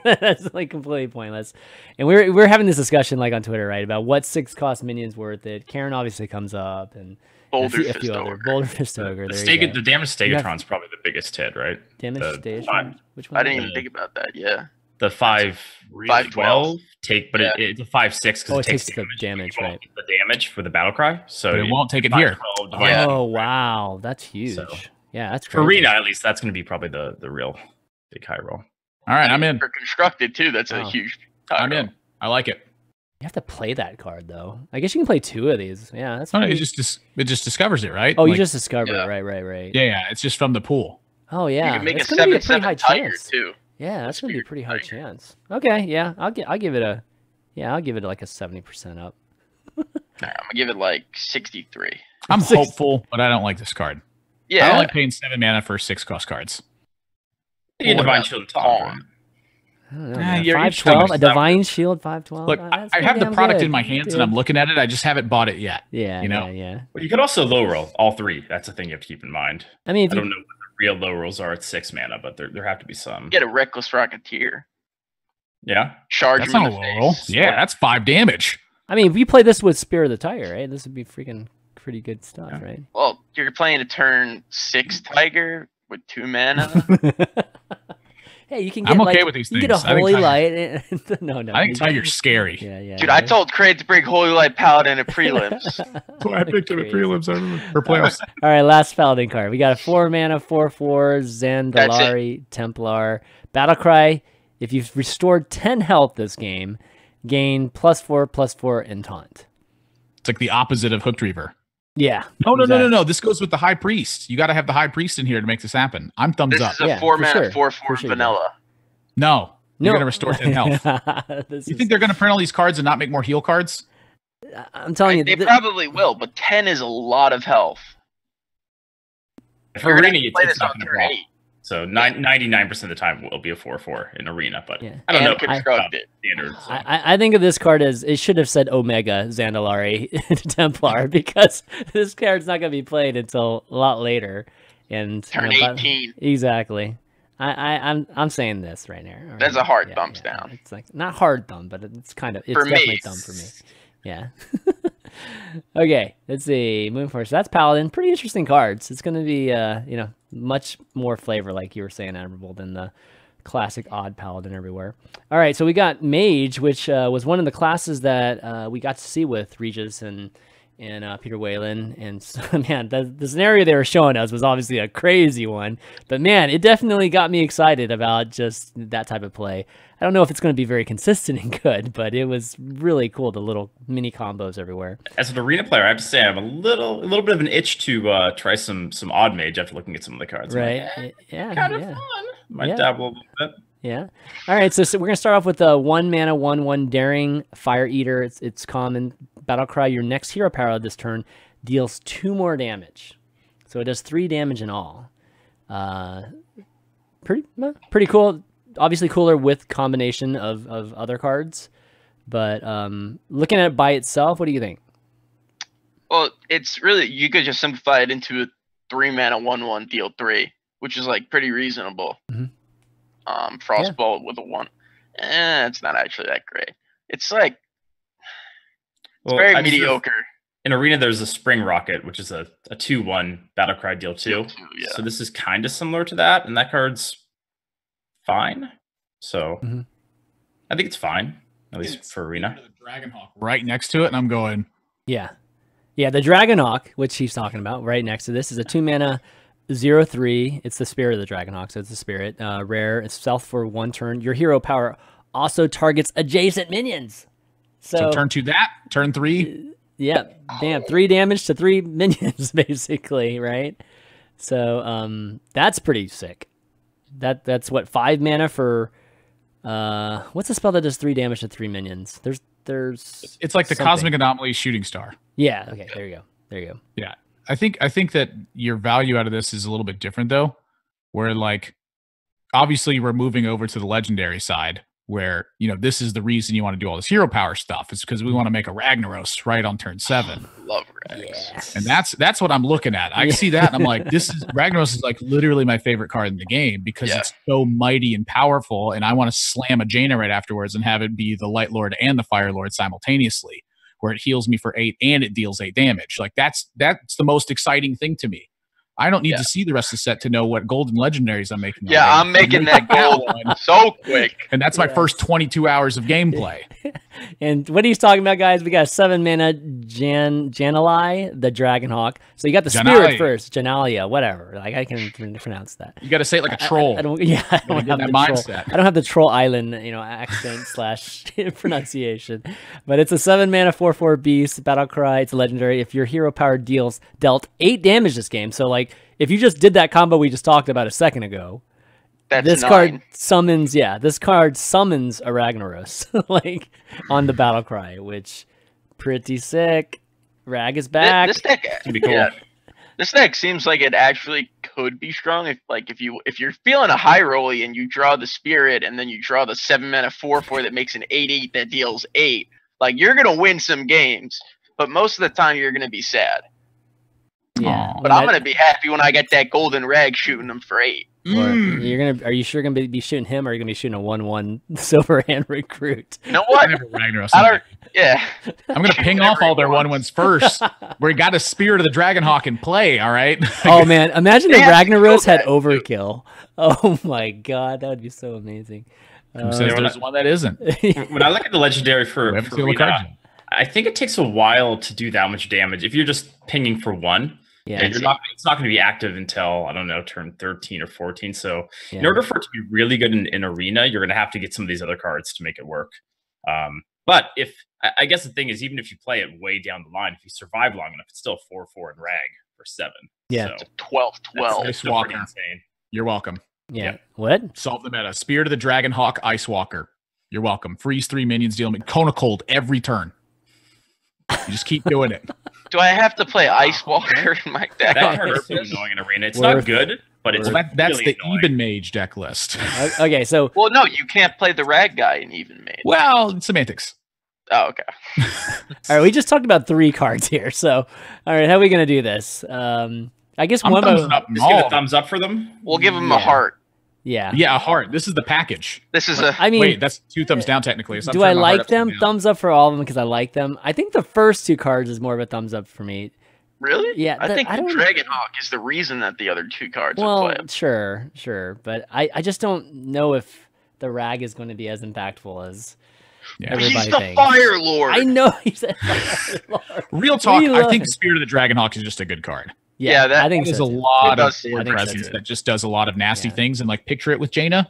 that's like completely pointless. And we're having this discussion like on Twitter, right, about what 6-cost minion's worth it. Karen obviously comes up, and Boulder a few other Boulder Fist Ogre. The damage Stegatron's probably the biggest hit, right? Damage Stegatron? Which one? I didn't even think about that. Yeah. The 5/12 take, but it's a 5/6 because it takes the damage, right? The damage for the battle cry, so but it won't take it here. Oh wow, that's huge. So, yeah, that's crazy. For Arena at least. That's going to be probably the real big high roll. All right, I'm in. For constructed too, that's a huge. I'm in. I like it. You have to play that card though. I guess you can play 2 of these. Yeah, that's. No, it just discovers it, right? Oh, you just discover it, right. Yeah, it's just from the pool. Oh yeah, you can make it's a gonna be a pretty high tiger chance too. Yeah, that's gonna be a pretty high chance. Okay, yeah, I'll give it like a 70% up. I'm gonna give it like 63. I'm hopeful, but I don't like this card. Yeah, I don't like paying 7 mana for 6-cost cards. You Divine Shield and Taunt. I don't know, 5/12, a Divine Shield 5/12. Look, I have the product in my hands and I'm looking at it. I just haven't bought it yet. Yeah, you know. Yeah. Well, you could also low roll all 3. That's the thing you have to keep in mind. I mean, I don't know what the real low rolls are at 6 mana, but there have to be some. Get a Reckless Rocketeer. Yeah. Charge that's him not in a the low roll. face. Yeah, that's 5 damage. I mean, if you play this with Spear of the Tiger, right? This would be freaking pretty good stuff, right? Well, you're playing a turn 6 Tiger with 2 mana. Hey, you can get I'm okay with these you things. get a Holy Light. No. I think Tiger's scary. Yeah. Dude, I told Craig to bring Holy Light Paladin at prelims. That's why I picked him at prelims. I remember for playoffs. All right, last Paladin card. We got a 4-mana 4/4 Zandalari Templar Battlecry. If you've restored 10 health this game, gain +4/+4 and taunt. It's like the opposite of Hooked Reaver. Yeah. No. This goes with the High Priest. You got to have the High Priest in here to make this happen. I'm thumbs up. This is a 4-mana 4/4 vanilla. No. You're going to restore 10 health. You think they're going to print all these cards and not make more heal cards? I'm telling you. They probably will, but 10 is a lot of health. If Arena, it's not going to block. So 99% of the time will be a 4/4 in Arena, but I don't know. I think of this card as it should have said Omega Zandalari Templar because this card's not going to be played until a lot later. And turn 18. Exactly. I'm saying this right now. That's a hard thumbs down. It's like not hard thumb, but it's definitely thumb for me. Yeah. Okay, let's see. Moving forward, so that's Paladin. Pretty interesting cards. It's going to be, much more flavor, like you were saying, Admirable, than the classic odd Paladin everywhere. All right, so we got Mage, which was one of the classes that we got to see with Regis and Peter Whalen. And so, man, the scenario they were showing us was obviously a crazy one. But, man, it definitely got me excited about just that type of play. I don't know if it's going to be very consistent and good, but it was really cool, the little mini combos everywhere. As an Arena player, I have to say I have a little bit of an itch to try some odd Mage after looking at some of the cards. Right. Like, yeah. Kind of fun. Might dabble a little bit. Yeah. All right, so we're going to start off with a 1-mana 1/1 Daring Fire Eater. It's common. Battlecry, your next hero power this turn deals 2 more damage. So it does 3 damage in all. Pretty cool. Obviously cooler with combination of other cards. But looking at it by itself, what do you think? Well, it's really, you could just simplify it into a 3-mana 1/1 deal 3, which is like pretty reasonable. Mm-hmm. Frostbolt with a 1. It's not actually that great. It's like, it's very mediocre. In Arena, there's a Spring Rocket, which is a 2/1 Battlecry deal 2. Yeah. So this is kind of similar to that, and that card's fine. So I think it's fine, at least for Arena. Dragonhawk right next to it, and I'm going. Yeah, the Dragonhawk, which he's talking about, right next to this, is a 2-mana 0/3. It's the spirit of the Dragonhawk, so it's the spirit. Rare. It's stealth for 1 turn. Your hero power also targets adjacent minions. So turn 2 that, turn 3. Yeah, damn, 3 damage to 3 minions, basically, right? So that's pretty sick. That's what, 5 mana for what's a spell that does 3 damage to 3 minions? There's it's like the something. Cosmic Anomaly Shooting Star. Yeah, okay, there you go. Yeah. I think that your value out of this is a little bit different though, where like obviously we're moving over to the legendary side where, this is the reason you want to do all this hero power stuff. It's because we want to make a Ragnaros right on turn 7. Love Rags. Yes. And that's what I'm looking at. I see that and I'm like, Ragnaros is like literally my favorite card in the game because it's so mighty and powerful, and I want to slam a Jaina right afterwards and have it be the Light Lord and the Fire Lord simultaneously, where it heals me for 8 and it deals 8 damage. Like that's the most exciting thing to me. I don't need to see the rest of the set to know what golden legendaries I'm making. Yeah, I'm making that gold one so quick. And that's my first 22 hours of gameplay. And what he's talking about, guys, we got 7-mana Janalai, the Dragonhawk. So you got the spirit first, Janalia, whatever. Like I can pronounce that. You got to say it like a troll. I don't have the mindset. I don't have the Troll Island, accent / pronunciation. But it's a 7-mana 4/4 beast, Battlecry. It's a legendary. If your hero power dealt 8 damage this game, so like if you just did that combo we just talked about a second ago, this card summons a Ragnaros like on the Battlecry, which pretty sick. Rag is back. This deck It'd be cool. Yeah, this deck seems like it actually could be strong if you're feeling a high rolly and you draw the spirit and then you draw the 7-mana 4/4 that makes an 8/8 that deals 8. Like you're gonna win some games, but most of the time you're gonna be sad. Yeah, but I'm gonna be happy when I get that golden rag shooting them for 8. Or are you sure gonna be shooting him, or are you gonna be shooting a 1/1 silver hand recruit? You know what? Yeah. I'm gonna ping off all their 1/1s first. We got a Spirit of the Dragonhawk in play, all right? Oh man, imagine if Ragnaros had overkill. Oh my god, that would be so amazing. Who says there's one that isn't? When I look at the legendary for Rita, I think it takes a while to do that much damage. If you're just pinging for one, it's not going to be active until, I don't know, turn 13 or 14. So in order for it to be really good in Arena, you're going to have to get some of these other cards to make it work. But I guess the thing is, even if you play it way down the line, if you survive long enough, it's still 4/4 and rag for 7. Yeah, so 12/12. Ice Walker. Insane. You're welcome. Yeah. What? Solve the meta. Spirit of the Dragonhawk, Ice Walker. You're welcome. Freeze 3 minions, deal me Kona Cold every turn. You just keep doing it. Do I have to play Ice Walker in my deck? That card is so annoying in Arena. It's not good, but it's that's really the annoying. Even Mage deck list. Okay, so well, no, you can't play the rag guy in Even Mage. Well, semantics. Oh, okay. All right, we just talked about 3 cards here. So, all right, how are we gonna do this? I guess just give a thumbs up for them. We'll give them a heart. Yeah. Yeah, a heart. This is the package. This is wait, that's 2 thumbs down technically. So do I like them? Thumbs up for all of them because I like them. I think the first 2 cards is more of a thumbs up for me. Really? Yeah. I think the Dragonhawk is the reason that the other 2 cards well, are playable. Sure. But I just don't know if the rag is going to be as impactful as everybody he's the thinks. Fire Lord. I know he's the Fire Lord. Real talk, I think Spirit of the Dragonhawk is just a good card. Yeah, I think there's so a lot of board presence so that just does a lot of nasty things, and like picture it with Jaina.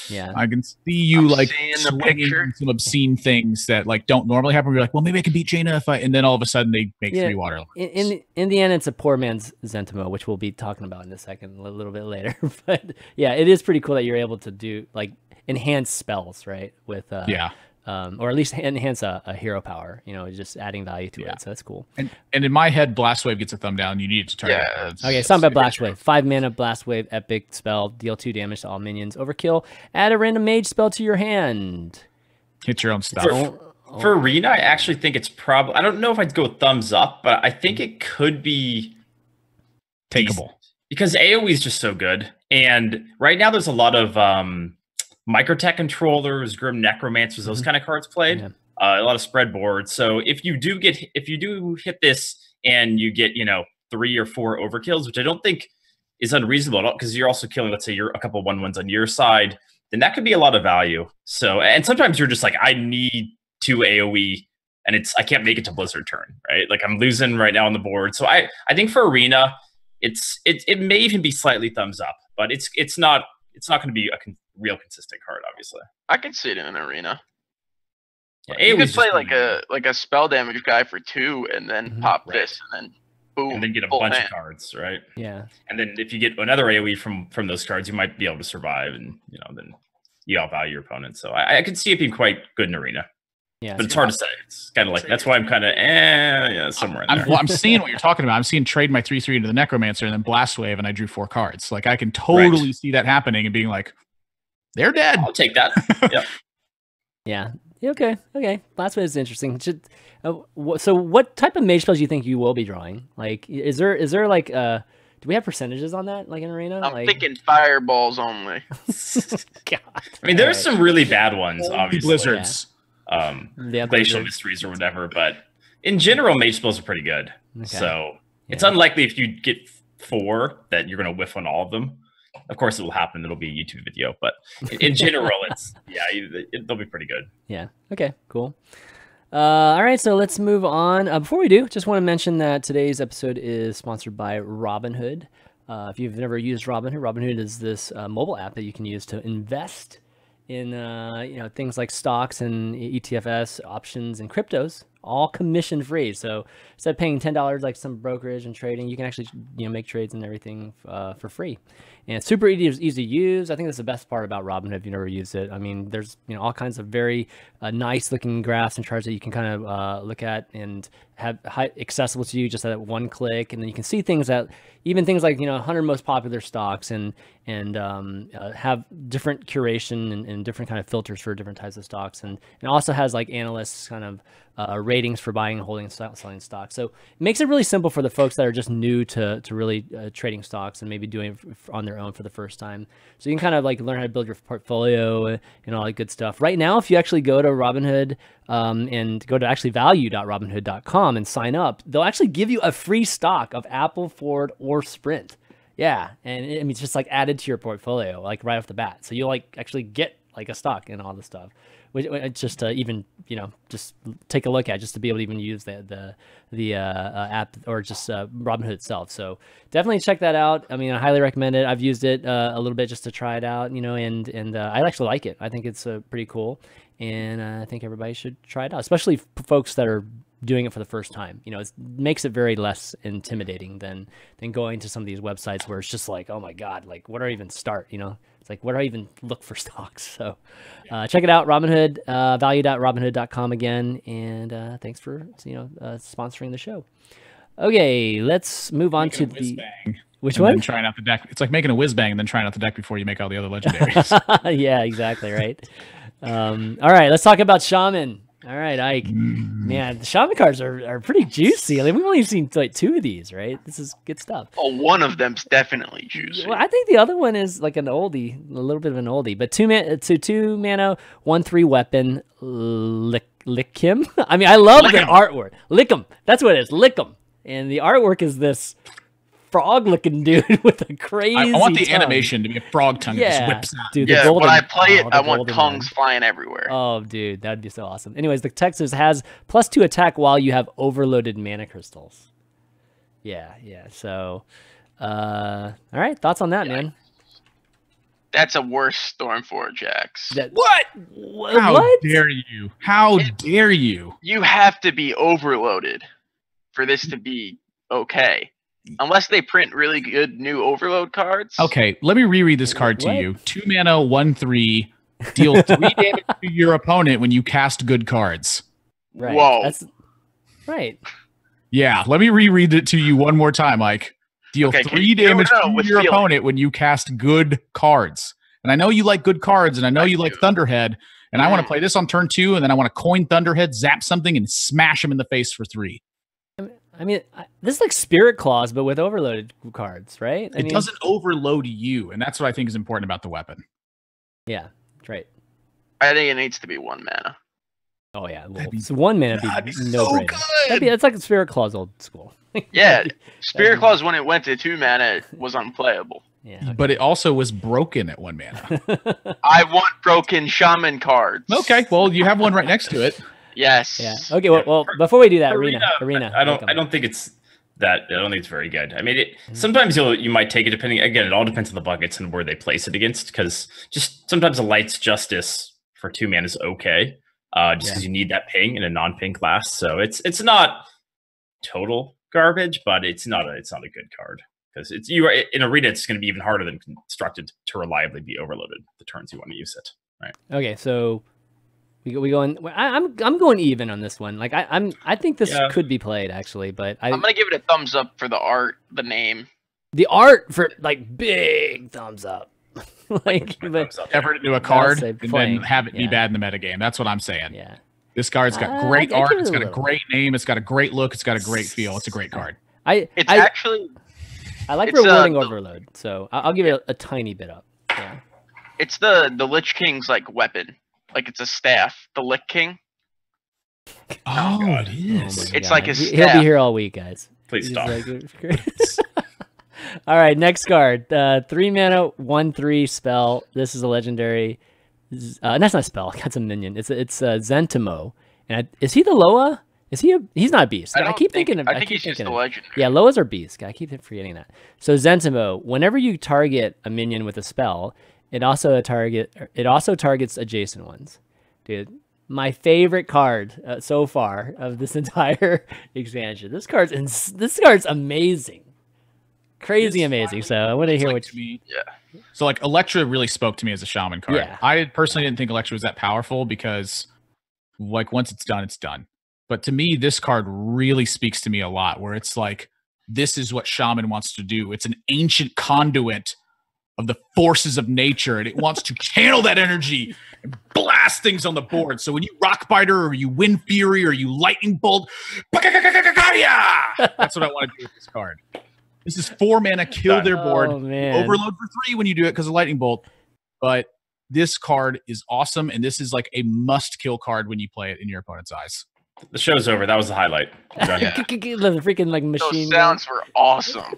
Yeah, I can see you like swinging some obscene things that like don't normally happen. You're like, well, maybe I can beat Jaina if I, and then all of a sudden they make 3 water. In the end, it's a poor man's Zentimo, which we'll be talking about in a second, a little bit later. But yeah, it is pretty cool that you're able to do like enhance spells, right? With or at least enhance a hero power, just adding value to it. So that's cool. And in my head, Blast Wave gets a thumb down. You need it to target. Okay, something about Blast Wave. 5 mana Blast Wave, epic spell, deal 2 damage to all minions. Overkill, add a random mage spell to your hand. Hit your own stuff. For Arena, I actually think it's probably, I don't know if I'd go thumbs up, but I think it could be takeable. Because AoE is just so good. And right now there's a lot of Microtech controllers, Grim Necromancers, those kind of cards played. Yeah. A lot of spread boards. So if you do hit this and you get 3 or 4 overkills, which I don't think is unreasonable at all, because you're also killing, let's say, you're a couple of 1/1s on your side, then that could be a lot of value. So, and sometimes you're just like, I need 2 AoE, and I can't make it to Blizzard turn, right? Like I'm losing right now on the board. So I think for Arena, it may even be slightly thumbs up, but it's not going to be a real consistent card, obviously. I can see it in an Arena. Yeah, you could play like a spell damage guy for 2 and then pop this and then boom. And then get a bunch of cards, right? Yeah. And then if you get another AoE from those cards, you might be able to survive, and then you outvalue your opponent. So I could see it being quite good in Arena. Yeah, but it's hard to say. It's kind of like, that's why I'm kind of somewhere in there. I'm seeing what you're talking about. I'm seeing trade my 3/3 into the Necromancer and then Blast Wave, and I drew 4 cards. Like I can totally see that happening and being like, they're dead. I'll take that. Yep. Yeah. Okay. Blast Wave is interesting. So what type of mage spells do you think you will be drawing? Like, is there like do we have percentages on that, like in Arena? I'm thinking fireballs only. God. I mean, there's some really bad ones, obviously. Blizzards. Glacial Mysteries or whatever, but in general, mage spells are pretty good. Okay. So it's unlikely if you get 4 that you're going to whiff on all of them. Of course, it will happen. It'll be a YouTube video, but in general, they'll be pretty good. Yeah. Okay. Cool. All right. So let's move on. Before we do, just want to mention that today's episode is sponsored by Robinhood. If you've never used Robinhood, Robinhood is this mobile app that you can use to invest in things like stocks and ETFs, options, and cryptos, all commission free. So instead of paying $10 like some brokerage and trading, you can actually make trades and everything for free. And it's super easy to use. I think that's the best part about Robinhood if you've never used it. I mean, there's all kinds of very nice looking graphs and charts that you can kind of look at and have accessible to you just at one click. And then you can see things like 100 most popular stocks and have different curation and different kind of filters for different types of stocks. And it also has like analysts kind of ratings for buying, holding, selling stocks. So it makes it really simple for the folks that are just new to really trading stocks and maybe doing it on their own for the first time. So you can kind of like learn how to build your portfolio and all that good stuff. Right now, if you actually go to Robinhood and go to actually value.robinhood.com and sign up, they'll actually give you a free stock of Apple, Ford, or Sprint. Yeah, and I mean, it's just like added to your portfolio, like right off the bat. So you'll like actually get like a stock and all this stuff, which just to even, you know, just take a look at, just to be able to even use the app or just Robinhood itself. So definitely check that out. I mean, I highly recommend it. I've used it a little bit just to try it out, you know, and I actually like it. I think it's pretty cool, and I think everybody should try it out, especially folks that are doing it for the first time. You know, it makes it very less intimidating than going to some of these websites where it's just like, oh my God, like where do I even start? You know, it's like, where do I even look for stocks? So check it out, Robinhood, value.robinhood.com again. And thanks for, you know, sponsoring the show. Okay, let's move on to the... Which one? Trying out the deck. It's like making a whiz bang and then trying out the deck before you make all the other legendaries. Yeah, exactly, right. All right, let's talk about Shaman. All right, Ike. Man, the Shaman cards are pretty juicy. I mean, we've only seen like 2 of these, right? This is good stuff. Oh, one of them's definitely juicy. Well, I think the other one is like an oldie, a little bit of an oldie. But 2 mana, 1/3 weapon, Likkim. I mean, I love the artwork. Likkim. That's what it is. Likkim. And the artwork is this frog-looking dude with a crazy I want the tongue. Animation to be a frog tongue that just whips out. Dude, yeah, when I play it, I want tongues flying everywhere. Oh, dude, that'd be so awesome. Anyways, the text has +2 attack while you have overloaded mana crystals. Yeah. So, all right, thoughts on that, man? That's a worse Stormforge X. What? How dare you? How dare you? You have to be overloaded for this to be okay. Unless they print really good new overload cards. Okay, let me reread this card to you. 2 mana, 1/3, deal 3 damage to your opponent when you cast good cards. Right. Whoa. That's right. Yeah, let me reread it to you one more time, Mike. Deal 3 damage to your opponent when you cast good cards. And I know you like good cards, and I know you like Thunderhead, and I want to play this on turn 2, and then I want to coin Thunderhead, zap something, and smash him in the face for 3. I mean, this is like Spirit Claws, but with overloaded cards, right? It doesn't overload you, and that's what I think is important about the weapon. Yeah, that's right. I think it needs to be 1 mana. Oh yeah, well, so 1 mana would be no brainer. That's like a Spirit Claws old school. Yeah, Spirit Claws when it went to 2 mana was unplayable. Yeah, okay. But it also was broken at 1 mana. I want broken Shaman cards. Okay, well you have one right next to it. Yes. Yeah. Okay. Well, before we do that, Arena. I don't think it's that. I don't think it's very good. I mean, sometimes you might take it depending. Again, it all depends on the buckets and where they place it against. Because just sometimes a Light's Justice for 2 mana is okay. Just because you need that ping in a non-ping class. So it's not total garbage, but it's not a good card because in Arena it's going to be even harder than constructed to reliably be overloaded the turns you want to use it. Right. Okay. So. We going. I'm going even on this one. Like I think this could be played actually, but I'm gonna give it a thumbs up for the art, the name, the art for like big thumbs up. Like ever do a card and then have it be bad in the metagame. That's what I'm saying. Yeah, this card's got great art. It's got a great name. It's got a great look. It's got a great feel. It's a great card. I like rewarding overload, so I'll give it a tiny bit up. Yeah, it's the Lich King's like weapon. Like it's a staff, the Lich King. Oh, it is. It's like a staff. He'll be here all week, guys. Please stop. All right, next card. 3 mana, 1/3 spell. This is a legendary. That's not a spell. That's a minion. It's Zentimo. And is he the Loa? He's not a beast. I keep thinking of. I think he's just a legendary. Yeah, Loas are beasts. I keep forgetting that. So Zentimo, whenever you target a minion with a spell, it also targets adjacent ones. Dude, my favorite card so far of this entire expansion. This card's amazing. Crazy amazing. So I want to hear what you... Yeah. So like Electra really spoke to me as a Shaman card. Yeah. I personally didn't think Electra was that powerful because like once it's done, it's done. But to me, this card really speaks to me a lot where it's like, this is what Shaman wants to do. It's an ancient conduit of the forces of nature, and it wants to channel that energy and blast things on the board. So when you Rock Biter or you Wind Fury or you Lightning Bolt, that's what I want to do with this card. This is 4 mana, kill their board. Overload for 3 when you do it because of Lightning Bolt. But this card is awesome, and this is like a must-kill card when you play it in your opponent's eyes. The show's over. That was the highlight. The freaking like machine. Those sounds were awesome.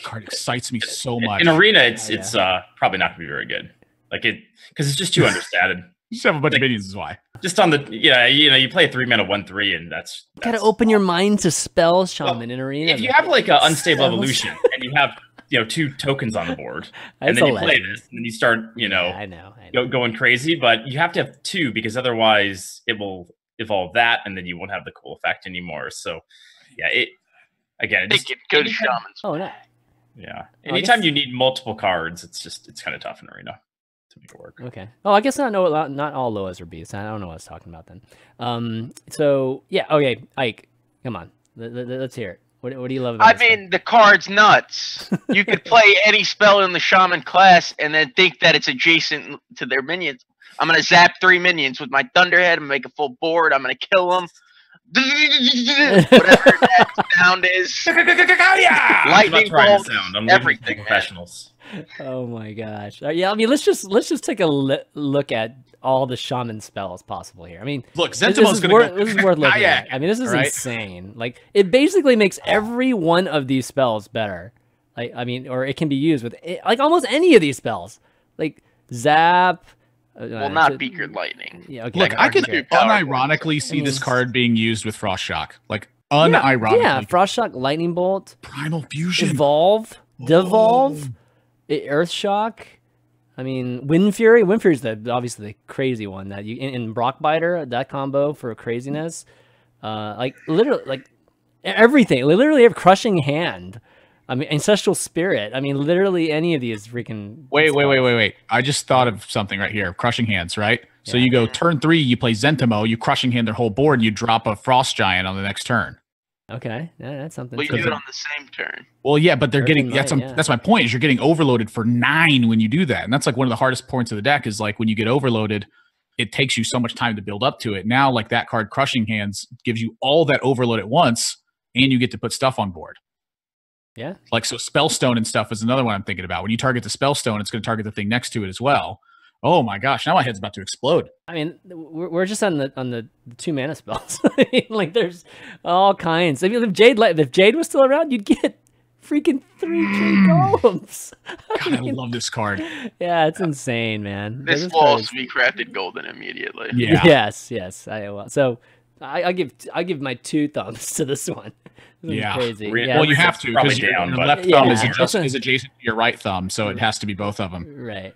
Card excites me so much. In Arena, it's probably not going to be very good. Like it, because it's just too understated. You just have a bunch of minions, is why. Just on the, you play a 3-mana 1/3, and that's gotta open your mind to spells, Shaman, in Arena. If you have like an unstable evolution, and you have 2 tokens on the board, and then you play this, and then you start, I know. Going crazy. But you have to have 2 because otherwise it will evolve that, and then you won't have the cool effect anymore. So, yeah, good shamans. Oh no. Yeah. Anytime you need multiple cards, it's kind of tough in Arena to make it work. Okay. Oh, I guess not all Loas are beasts. I don't know what I was talking about then. So yeah. Okay, Ike, come on. Let's hear it. What do you love about this the card's nuts. You could play any spell in the shaman class and then think that it's adjacent to their minions. I'm going to zap 3 minions with my Thunderhead and make a full board. I'm going to kill them. Whatever that sound is. Lightning bolt, everything. Professionals. Oh my gosh. Yeah, I mean, let's just take a look at all the shaman spells possible here. I mean, look, Zentimo's this is worth looking at. I mean, this is insane. Like, it basically makes every one of these spells better. Like, I mean, or it can be used with like almost any of these spells. Like Zap. Well, not Beaker Lightning. Yeah, okay. Look, I could unironically see this card being used with Frost Shock. Like, unironically. Yeah, Frost Shock, Lightning Bolt. Primal Fusion. Evolve. Devolve. Earth Shock. I mean, Wind Fury. Wind Fury is obviously the crazy one that you in Rock Biter, that combo for craziness. Like, literally, like, everything. Literally have Crushing Hand. I mean, Ancestral Spirit. I mean, literally any of these freaking... Wait. I just thought of something right here. Crushing Hands, right? Yeah. So you go turn 3, you play Zentimo, you Crushing Hand their whole board, and you drop a Frost Giant on the next turn. Okay, yeah, that's something. Well, you do it on the same turn. Well, yeah, but they're getting... That's my point, is you're getting overloaded for 9 when you do that. And that's like one of the hardest points of the deck is like when you get overloaded, it takes you so much time to build up to it. Now, like that card, Crushing Hands, gives you all that overload at once, and you get to put stuff on board. Yeah. Like, so Spellstone and stuff is another one I'm thinking about. When you target the Spellstone, it's going to target the thing next to it as well. Oh my gosh, now my head's about to explode. I mean, we're just on the 2 mana spells. I mean, like, there's all kinds. I mean, if Jade was still around, you'd get freaking 3 Jade golems. God, I love this card. Yeah, it's insane, man. This will also be crafted golden immediately. Yeah. Yes, I will. So I give my 2 thumbs to this one. Yeah. Crazy. Well, you have to because your left thumb is adjacent to your right thumb, so it has to be both of them. Right.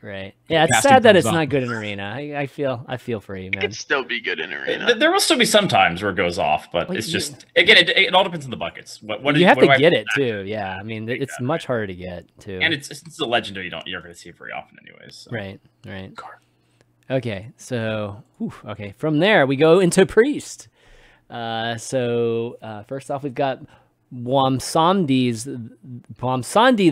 Yeah, it's sad that it's not good in Arena. I feel for you, man. It could still be good in Arena. There will still be some times where it goes off, but it's just again, it all depends on the buckets. You have to get it too. Yeah, I mean, it's much harder to get too. And it's a legendary you're going to see it very often, anyways. So. Right. Okay, so from there we go into Priest. First off, we've got Bwonsamdi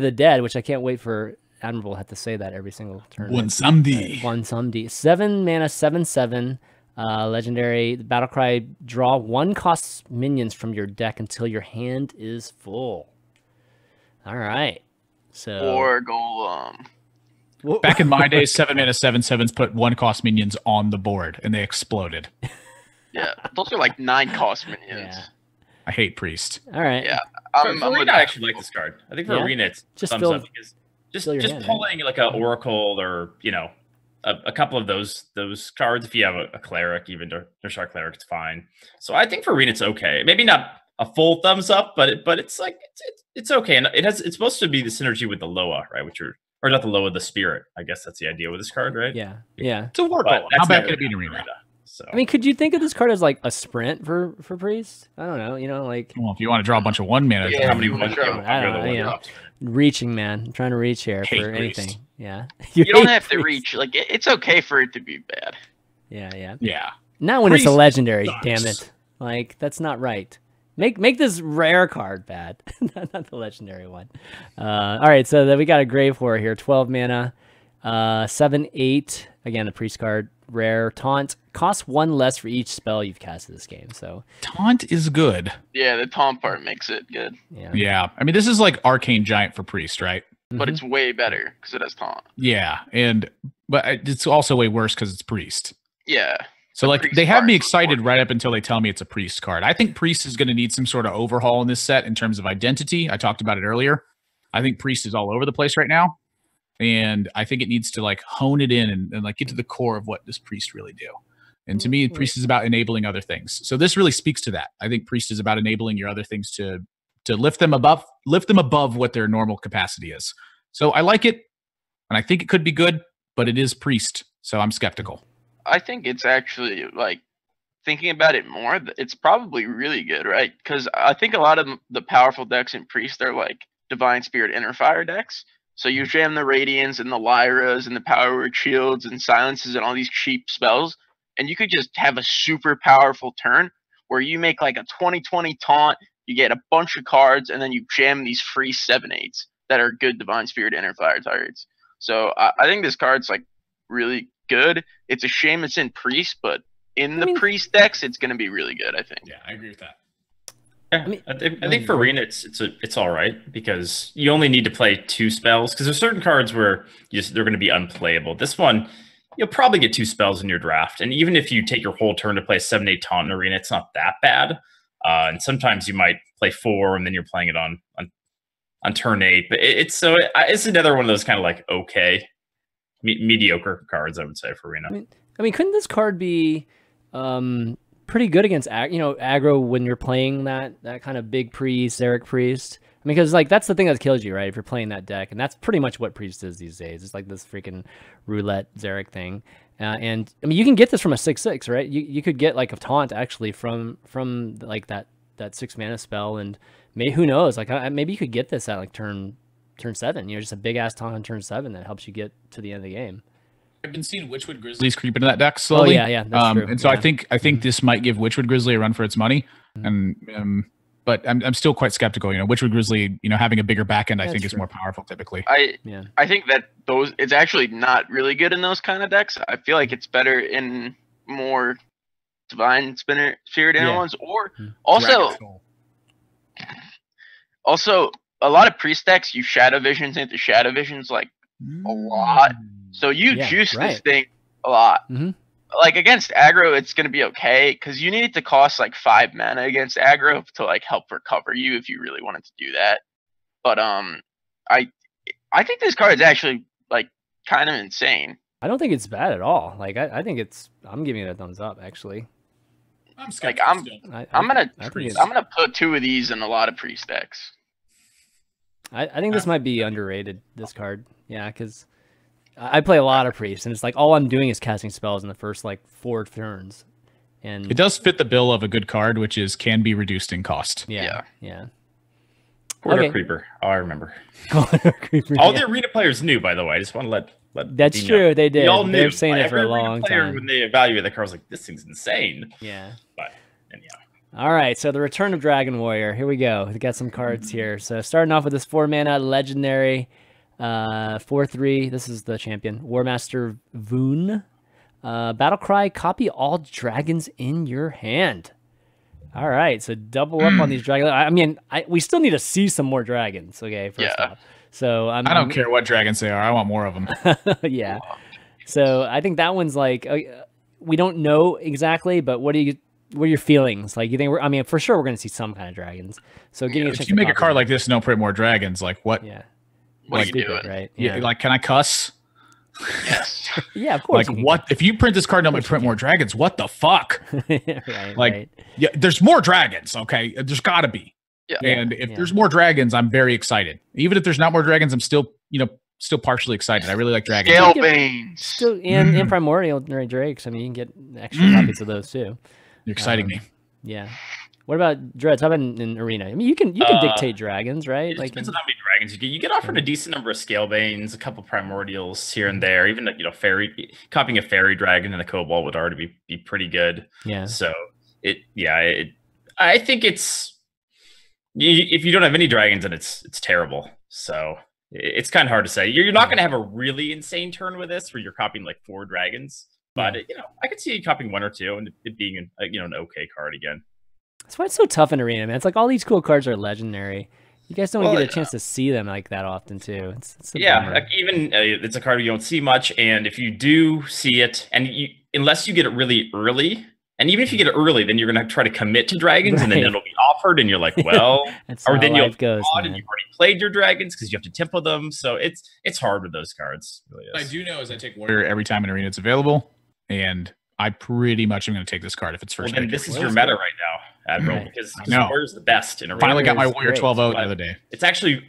the Dead, which I can't wait for Admirable to have to say that every single turn. Bwonsamdi. 7 mana, 7/7. Legendary battlecry. Draw 1 cost minions from your deck until your hand is full. All right. So. Or Golem. Back in my days, 7 mana, 7/7s put 1 cost minions on the board, and they exploded. Yeah, those are like 9 cost minions. Yeah. I hate Priest. All right. Yeah, for Arena, I actually like this card. I think for Arena, it's just thumbs up because just pulling like an Oracle or a couple of those cards. If you have a Cleric, even Darshar Cleric, it's fine. So I think for Arena, it's okay. Maybe not a full thumbs up, but it's like it's okay, and it's supposed to be the synergy with the Loa, right? Or not the Loa, the Spirit. I guess that's the idea with this card, right? Yeah. It's a war call. How bad can it be in Arena? So. I mean, could you think of this card as like a sprint for Priest? I don't know. Like. Well, if you want to draw a bunch of 1 mana, how many reaching, man. I'm trying to reach here for anything. Yeah. You don't have to reach. Like, it's okay for it to be bad. Yeah. Yeah. Not when it's a legendary. Sucks. Damn it! Like, that's not right. Make this rare card bad, not the legendary one. All right, so then we got a Grave Horror here, 12 mana, 7/8. Again, a priest card, rare. Taunt costs 1 less for each spell you've casted this game. So taunt is good. Yeah, the taunt part makes it good. Yeah. I mean, this is like Arcane Giant for priest, right? But it's way better because it has taunt. Yeah, but it's also way worse because it's priest. Yeah. So like they have me excited right up until they tell me it's a priest card. I think priest is going to need some sort of overhaul in this set in terms of identity. I talked about it earlier. I think priest is all over the place right now, and I think it needs to like hone it in and like get to the core of what does priest really do. And to me, priest is about enabling other things. So this really speaks to that. I think priest is about enabling your other things to lift them above what their normal capacity is. So I like it, and I think it could be good, but it is priest, so I'm skeptical. I think it's actually, like, thinking about it more, it's probably really good, right? Because I think a lot of the powerful decks in Priest are, like, Divine Spirit Inner Fire decks. So you jam the Radiance and the Lyras and the Power Word Shields and Silences and all these cheap spells, and you could just have a super powerful turn where you make, like, a 20/20 taunt, you get a bunch of cards, and then you jam these free 7/8s that are good Divine Spirit Inner Fire targets. So I think this card's, like, really good. It's a shame it's in priest, but in the priest decks, it's going to be really good, I think. Yeah, I agree with that. Yeah, I think for arena, it's all right because you only need to play 2 spells because there's certain cards where they're going to be unplayable. This one, you'll probably get 2 spells in your draft, and even if you take your whole turn to play 7/8 taunt in arena, it's not that bad. And sometimes you might play 4, and then you're playing it on turn 8. But it's another one of those kind of like okay. Mediocre cards, I would say, for arena. I mean, couldn't this card be pretty good against aggro when you're playing that kind of big priest, Xeric priest? I mean, because like that's the thing that kills you, right? If you're playing that deck, and that's pretty much what priest is these days. It's like this freaking roulette Xeric thing. And I mean, you can get this from a 6/6, right? You could get like a taunt actually from like that 6 mana spell, and who knows? Like maybe you could get this at like turn 7, just a big ass taunt on turn 7 that helps you get to the end of the game. I've been seeing Witchwood Grizzlies creep into that deck slowly. Oh yeah, that's true. And so I think this might give Witchwood Grizzly a run for its money. And but I'm still quite skeptical. Witchwood Grizzly, having a bigger back end, I think is more powerful typically. I think that it's actually not really good in those kind of decks. I feel like it's better in more Divine Spirit Inner ones, or also a lot of priest decks use Shadow Visions into Shadow Visions like a lot. So you juice this thing a lot. Like against aggro, it's going to be okay because you need it to cost like 5 mana against aggro to like help recover you if you really wanted to do that. But I think this card is actually like kind of insane. I don't think it's bad at all. Like I think I'm giving it a thumbs up actually. I'm gonna put 2 of these in a lot of priest decks. I think this might be underrated, this card. Yeah, because I play a lot of priests, and it's like all I'm doing is casting spells in the first like 4 turns. And it does fit the bill of a good card, which can be reduced in cost. Yeah. Corridor Creeper. Oh, I remember. All the arena players knew, by the way. I just want to let that's true. They did. They all knew. They've seen it for a long time. When they evaluated the card, I was like, this thing's insane. Yeah. But anyhow. All right, so the Return of Dragon Warrior. Here we go. We got some cards here. So starting off with this 4 mana legendary 4/3. This is the champion. Master Voone. Battle cry, copy all dragons in your hand. All right, so double up on these dragons. I mean, we still need to see some more dragons, okay, first off. So I don't care what dragons they are. I want more of them. Yeah. So I think that one's like, we don't know exactly, but what are your feelings? Like, you think for sure we're going to see some kind of dragons. So getting if you make a card like this and don't print more dragons, like what? Yeah. What are you doing? Right? Yeah. Like, can I cuss? Yes. Yeah, of course. Like, what if you print this card and don't print more dragons? What the fuck? Right. Yeah, there's more dragons. Okay, there's got to be. Yeah. And if there's more dragons, I'm very excited. Even if there's not more dragons, I'm still partially excited. I really like dragons. Scalebanes. Still in Primordial Drakes. I mean, you can get extra copies of those too. You're exciting me. Yeah. What about Dreads? How about in Arena? I mean, you can dictate dragons, right? It depends on how many dragons you get. You get offered a decent number of Scalebanes, a couple Primordials here and there. Even copying a Fairy Dragon and a Cobalt would already be pretty good. Yeah. So I think it's if you don't have any dragons, then it's terrible. So it's kind of hard to say. You're not going to have a really insane turn with this, where you're copying like 4 dragons. But I could see you copying 1 or 2, and it being an okay card again. That's why it's so tough in Arena, man. It's like all these cool cards are legendary. You guys don't get a chance to see them like that often, too. It's like even it's a card you don't see much, and if you do see it, and unless you get it really early, and even if you get it early, then you're gonna try to commit to dragons, and then it'll be offered, and you're like, well, or then you'll go and you've already played your dragons because you have to tempo them. So it's hard with those cards. It really is. What I do know is I take Warrior every time in Arena it's available, and I pretty much am going to take this card if it's first. Well, then this is your meta right now, Admirable, because Warrior's the best in Arena. Finally got my Warrior 12-0 the other day. It's actually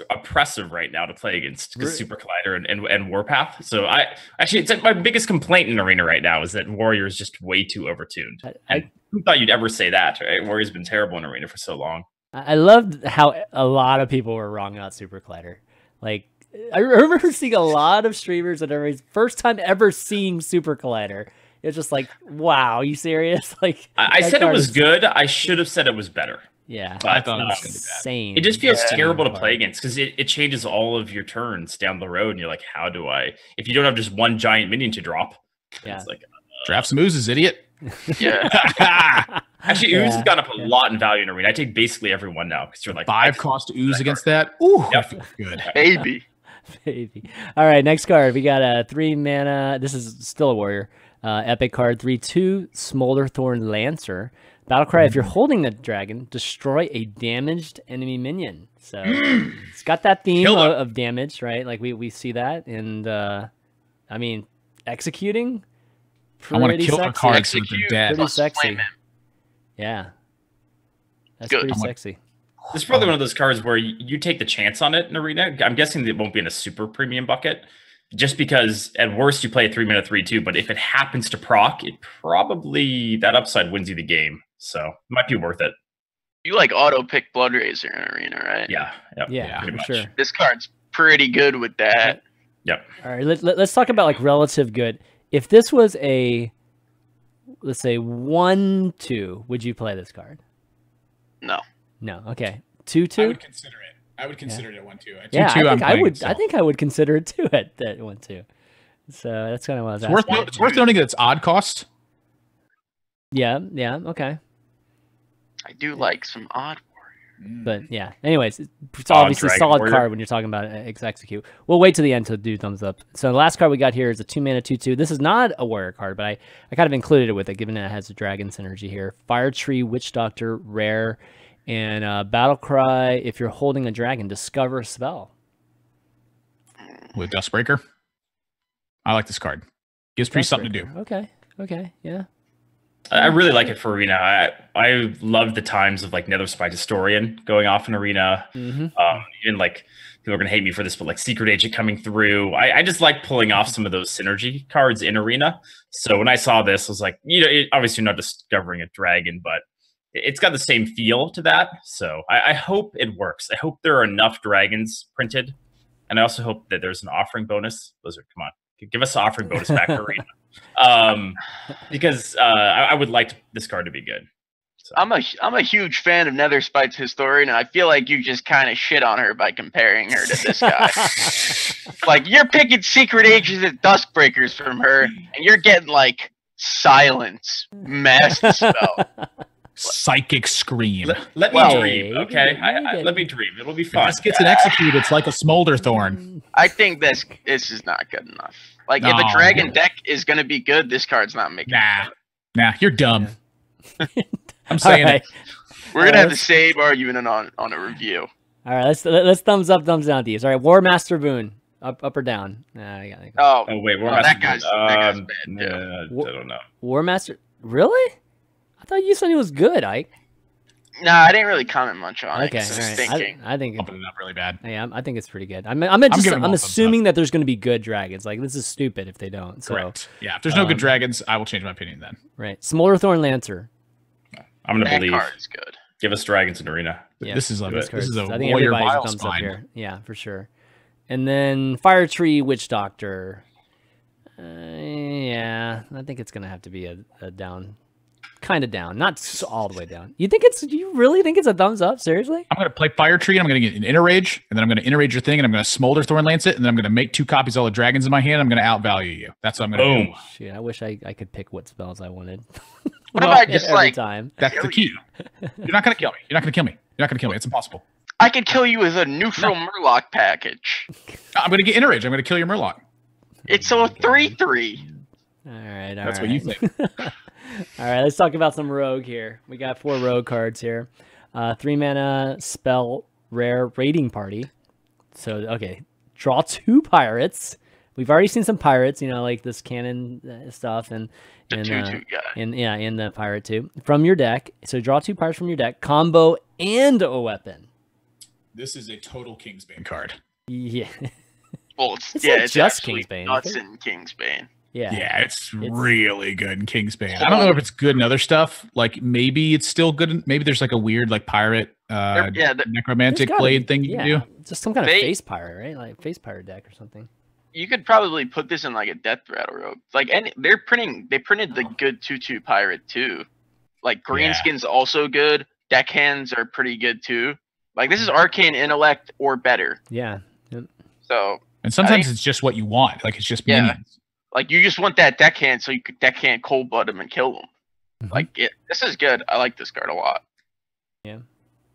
oppressive right now to play against Super Collider and Warpath. So it's like my biggest complaint in Arena right now is that Warrior is just way too overtuned. And who thought you'd ever say that? Right? Warrior's been terrible in Arena for so long. I loved how a lot of people were wrong about Super Collider. Like I remember seeing a lot of streamers that are first time ever seeing Super Collider. It's just like, wow, you serious? Like I said it was good. I should have said it was better. Yeah, but I thought it was insane. It just feels terrible to play against because it changes all of your turns down the road, and you're like, how do I? If you don't have just one giant minion to drop, it's like draft some oozes, idiot. Yeah. Actually, ooze has gone up a lot in value in Arena. I take basically every one now because you're like 5 cost ooze against that. Ooh, that feels good. Baby. All right, next card. We got a 3 mana. This is still a warrior. Epic card 3/2 Smolderthorn Lancer. Battlecry, if you're holding the dragon, destroy a damaged enemy minion. So it's got that theme of damage, right? Like we see that. And I mean, executing. I want to kill a card so they're dead. Pretty sexy. Yeah. That's good. Pretty sexy. This is probably one of those cards where you take the chance on it in Arena. I'm guessing it won't be in a super premium bucket. Just because at worst you play a 3 mana 3/2, but if it happens to proc, it probably that upside wins you the game. So it might be worth it. You like auto pick Bloodraiser in Arena, right? Yeah, for sure. This card's pretty good with that. Yep. All right, let's talk about like relative good. If this was a, let's say 1/2, would you play this card? No. No. Okay. 2/2. I would consider it. I would consider it at 1/2. At 2/2, yeah, I would. So. I think I would consider it too at 1/2. So that's kind of what I was asking. It's worth noting that it's odd cost. Yeah. Okay. I do like some odd But yeah. Anyways, it's obviously a solid card when you're talking about execute. We'll wait to the end to do thumbs up. So the last card we got here is a 2 mana 2/2. This is not a warrior card, but I kind of included it with it, given that it has a dragon synergy here. Firetree Witchdoctor, rare. And Battlecry, if you're holding a dragon, discover a spell. With Dustbreaker. I like this card. Gives Priest something to do. Okay, yeah. I really like it for Arena. I love the times of like Netherspite Historian going off in Arena. Even like people are gonna hate me for this, but like Secret Agent coming through. I just like pulling off some of those synergy cards in Arena. So when I saw this, I was like, obviously you're not discovering a dragon, but it's got the same feel to that. So I hope it works. I hope there are enough dragons printed. And I also hope that there's an offering bonus. Come on, give us an offering bonus back to Arena. Because I would like this card to be good. So. I'm a huge fan of Netherspite's Historian, and I feel like you just kind of shit on her by comparing her to this guy. Like, you're picking Secret Agents and Duskbreakers from her, and you're getting, like, Silence, Master Spell. Psychic Scream. Let me dream, okay? Let me dream. It'll be fun. If this gets an execute, it's like a Smolderthorn. I think this is not good enough. Like, if a dragon deck is going to be good, this card's not making it. Nah, you're dumb. I'm saying it. We're going to have the same argument on a review. All right, let's thumbs up, thumbs down these. All right, War Master Voone. Up or down? Oh wait, War Master. That guy's bad. I don't know. War Master, really? I thought you said he was good, Ike. No, I didn't really comment much on it. Okay, all right. I think it's not really bad. Yeah, I think it's pretty good. I'm assuming that there's going to be good dragons. Like, this is stupid if they don't. So, correct. Yeah, if there's no good dragons, I will change my opinion then. Right. Smolderthorn Lancer. I'm going to believe. That card is good. Give us dragons in Arena. Yeah, this is a I think warrior everybody's vile thumbs up spine. here. Yeah, for sure. And then Firetree Witchdoctor. Yeah, I think it's going to have to be a down. kind of down, not all the way down. You think it's? Do you really think it's a thumbs up? Seriously? I'm going to play Firetree, and I'm going to get an Inner Rage, and then I'm going to Inner Rage your thing, and I'm going to Smolderthorn Lance it, and then I'm going to make 2 copies of all the dragons in my hand. I'm going to outvalue you. That's what I'm going to do. Shit, I wish I could pick what spells I wanted. What if I just every time? That's the key. You're not going to kill me. You're not going to kill me. You're not going to kill me. It's impossible. I could kill you with a neutral Murloc package. I'm going to get Inner Rage. I'm going to kill your Murloc. It's a 3/3. All right, That's what you think. All right, let's talk about some rogue here. We got 4 rogue cards here. 3 mana spell rare raiding party. So, okay, draw 2 pirates. We've already seen some pirates, you know, like this cannon stuff and The 2/2 guy. in the pirate too from your deck. So draw 2 pirates from your deck, combo and a weapon. This is a total Kingsbane card. Yeah. Well, It's it's not just actually Kingsbane, nuts is it? in Kingsbane. Yeah, it's really good in Kingsbane. I don't know if it's good in other stuff. Like maybe it's still good. Maybe there's like a weird like pirate necromantic blade thing you can do. Just some kind of face pirate, right? Like face pirate deck or something. You could probably put this in like a Death Rattle Rogue. Like, and they printed the good 2/2 pirate too. Like Greenskin's also good. Deckhands are pretty good too. Like this is Arcane Intellect or better. Yeah. So. And sometimes it's just what you want. Like it's just minions. Like you just want that deckhand so you could deckhand cold blood him and kill him. Like this is good. I like this card a lot. Yeah.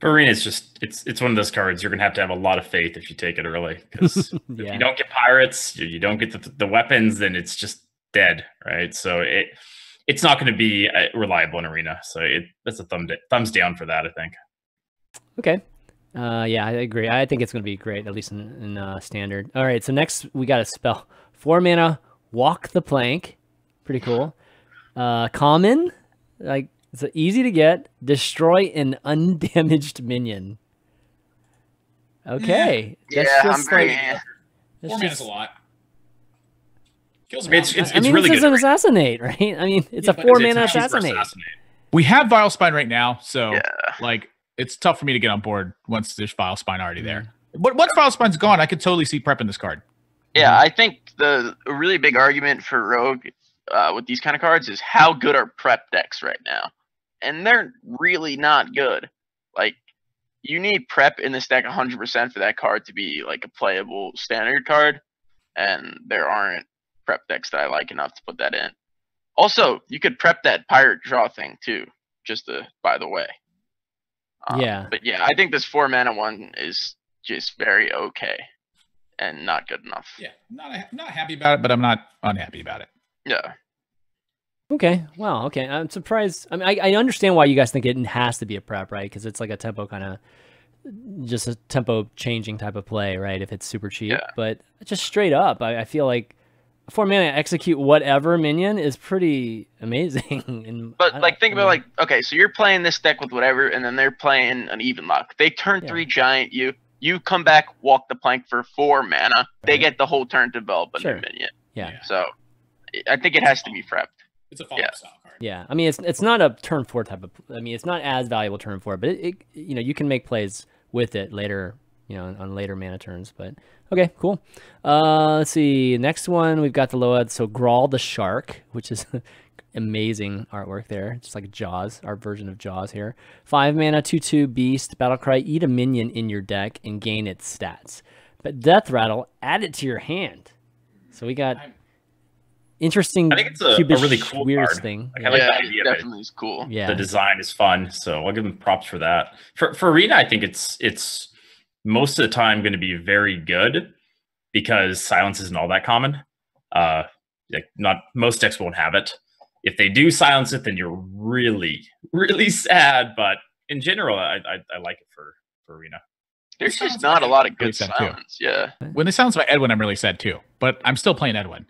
Arena is just it's one of those cards you're gonna have to have a lot of faith if you take it early, because if you don't get pirates, you don't get the weapons, then it's just dead, right? So it's not going to be reliable in Arena. So that's a thumbs down for that, I think. Okay. Yeah, I agree. I think it's going to be great, at least in standard. All right, so next we got a spell. 4 mana, Walk the Plank. Pretty cool. Common, like it's easy to get. Destroy an undamaged minion. Okay. Yeah, I'm very. 4 mana's a lot. Kills me. It's really good. An assassinate, right? I mean, it's a 4 mana assassinate. We have Vile Spine right now, so like it's tough for me to get on board once there's Vile Spine already there. But once Vile Spine's gone, I could totally see prepping this card. Yeah, I think a really big argument for Rogue with these kind of cards is how good are prep decks right now, and they're really not good. Like you need prep in this deck 100% for that card to be like a playable standard card, and there aren't prep decks that I like enough to put that in. Also, you could prep that pirate draw thing too, just by the way. But yeah, I think this 4 mana one is just very okay and not good enough. Yeah, not happy about it, but I'm not unhappy about it. Yeah. Okay. Wow. Okay. I'm surprised. I mean, I understand why you guys think it has to be a prep, right? Because it's like a tempo kind of, just a tempo changing type of play, right? If it's super cheap, but just straight up, I feel like 4 mana execute whatever minion is pretty amazing. But like, think about like, okay, so you're playing this deck with whatever, and then they're playing an even luck. They turn 3 giant you come back, walk the plank for 4 mana. Right. They get the whole turn to develop a new minion. Yeah. So I think it has to be prepped. It's a follow-up style card. Yeah. I mean, it's not a turn 4 type of. I mean, it's not as valuable turn 4, but it you know, you can make plays with it later, you know, on later mana turns. But okay, cool. Let's see. Next one, we've got the Load. So Gral the Shark, which is amazing artwork there. Just like Jaws, our version of Jaws here. 5 mana, 2/2 beast, battlecry, eat a minion in your deck and gain its stats. But Death Rattle, add it to your hand. So we got interesting. I think it's a really cool card. Thing. Like, I like the idea definitely is cool. Yeah. The design is fun, so I'll give them props for that. For Arena, I think it's most of the time going to be very good because silence isn't all that common. Like not most decks won't have it. If they do silence it, then you're really, really sad. But in general, I like it for Arena. There's just not a lot of good silence. Yeah. When they silence my Edwin, I'm really sad too. But I'm still playing Edwin.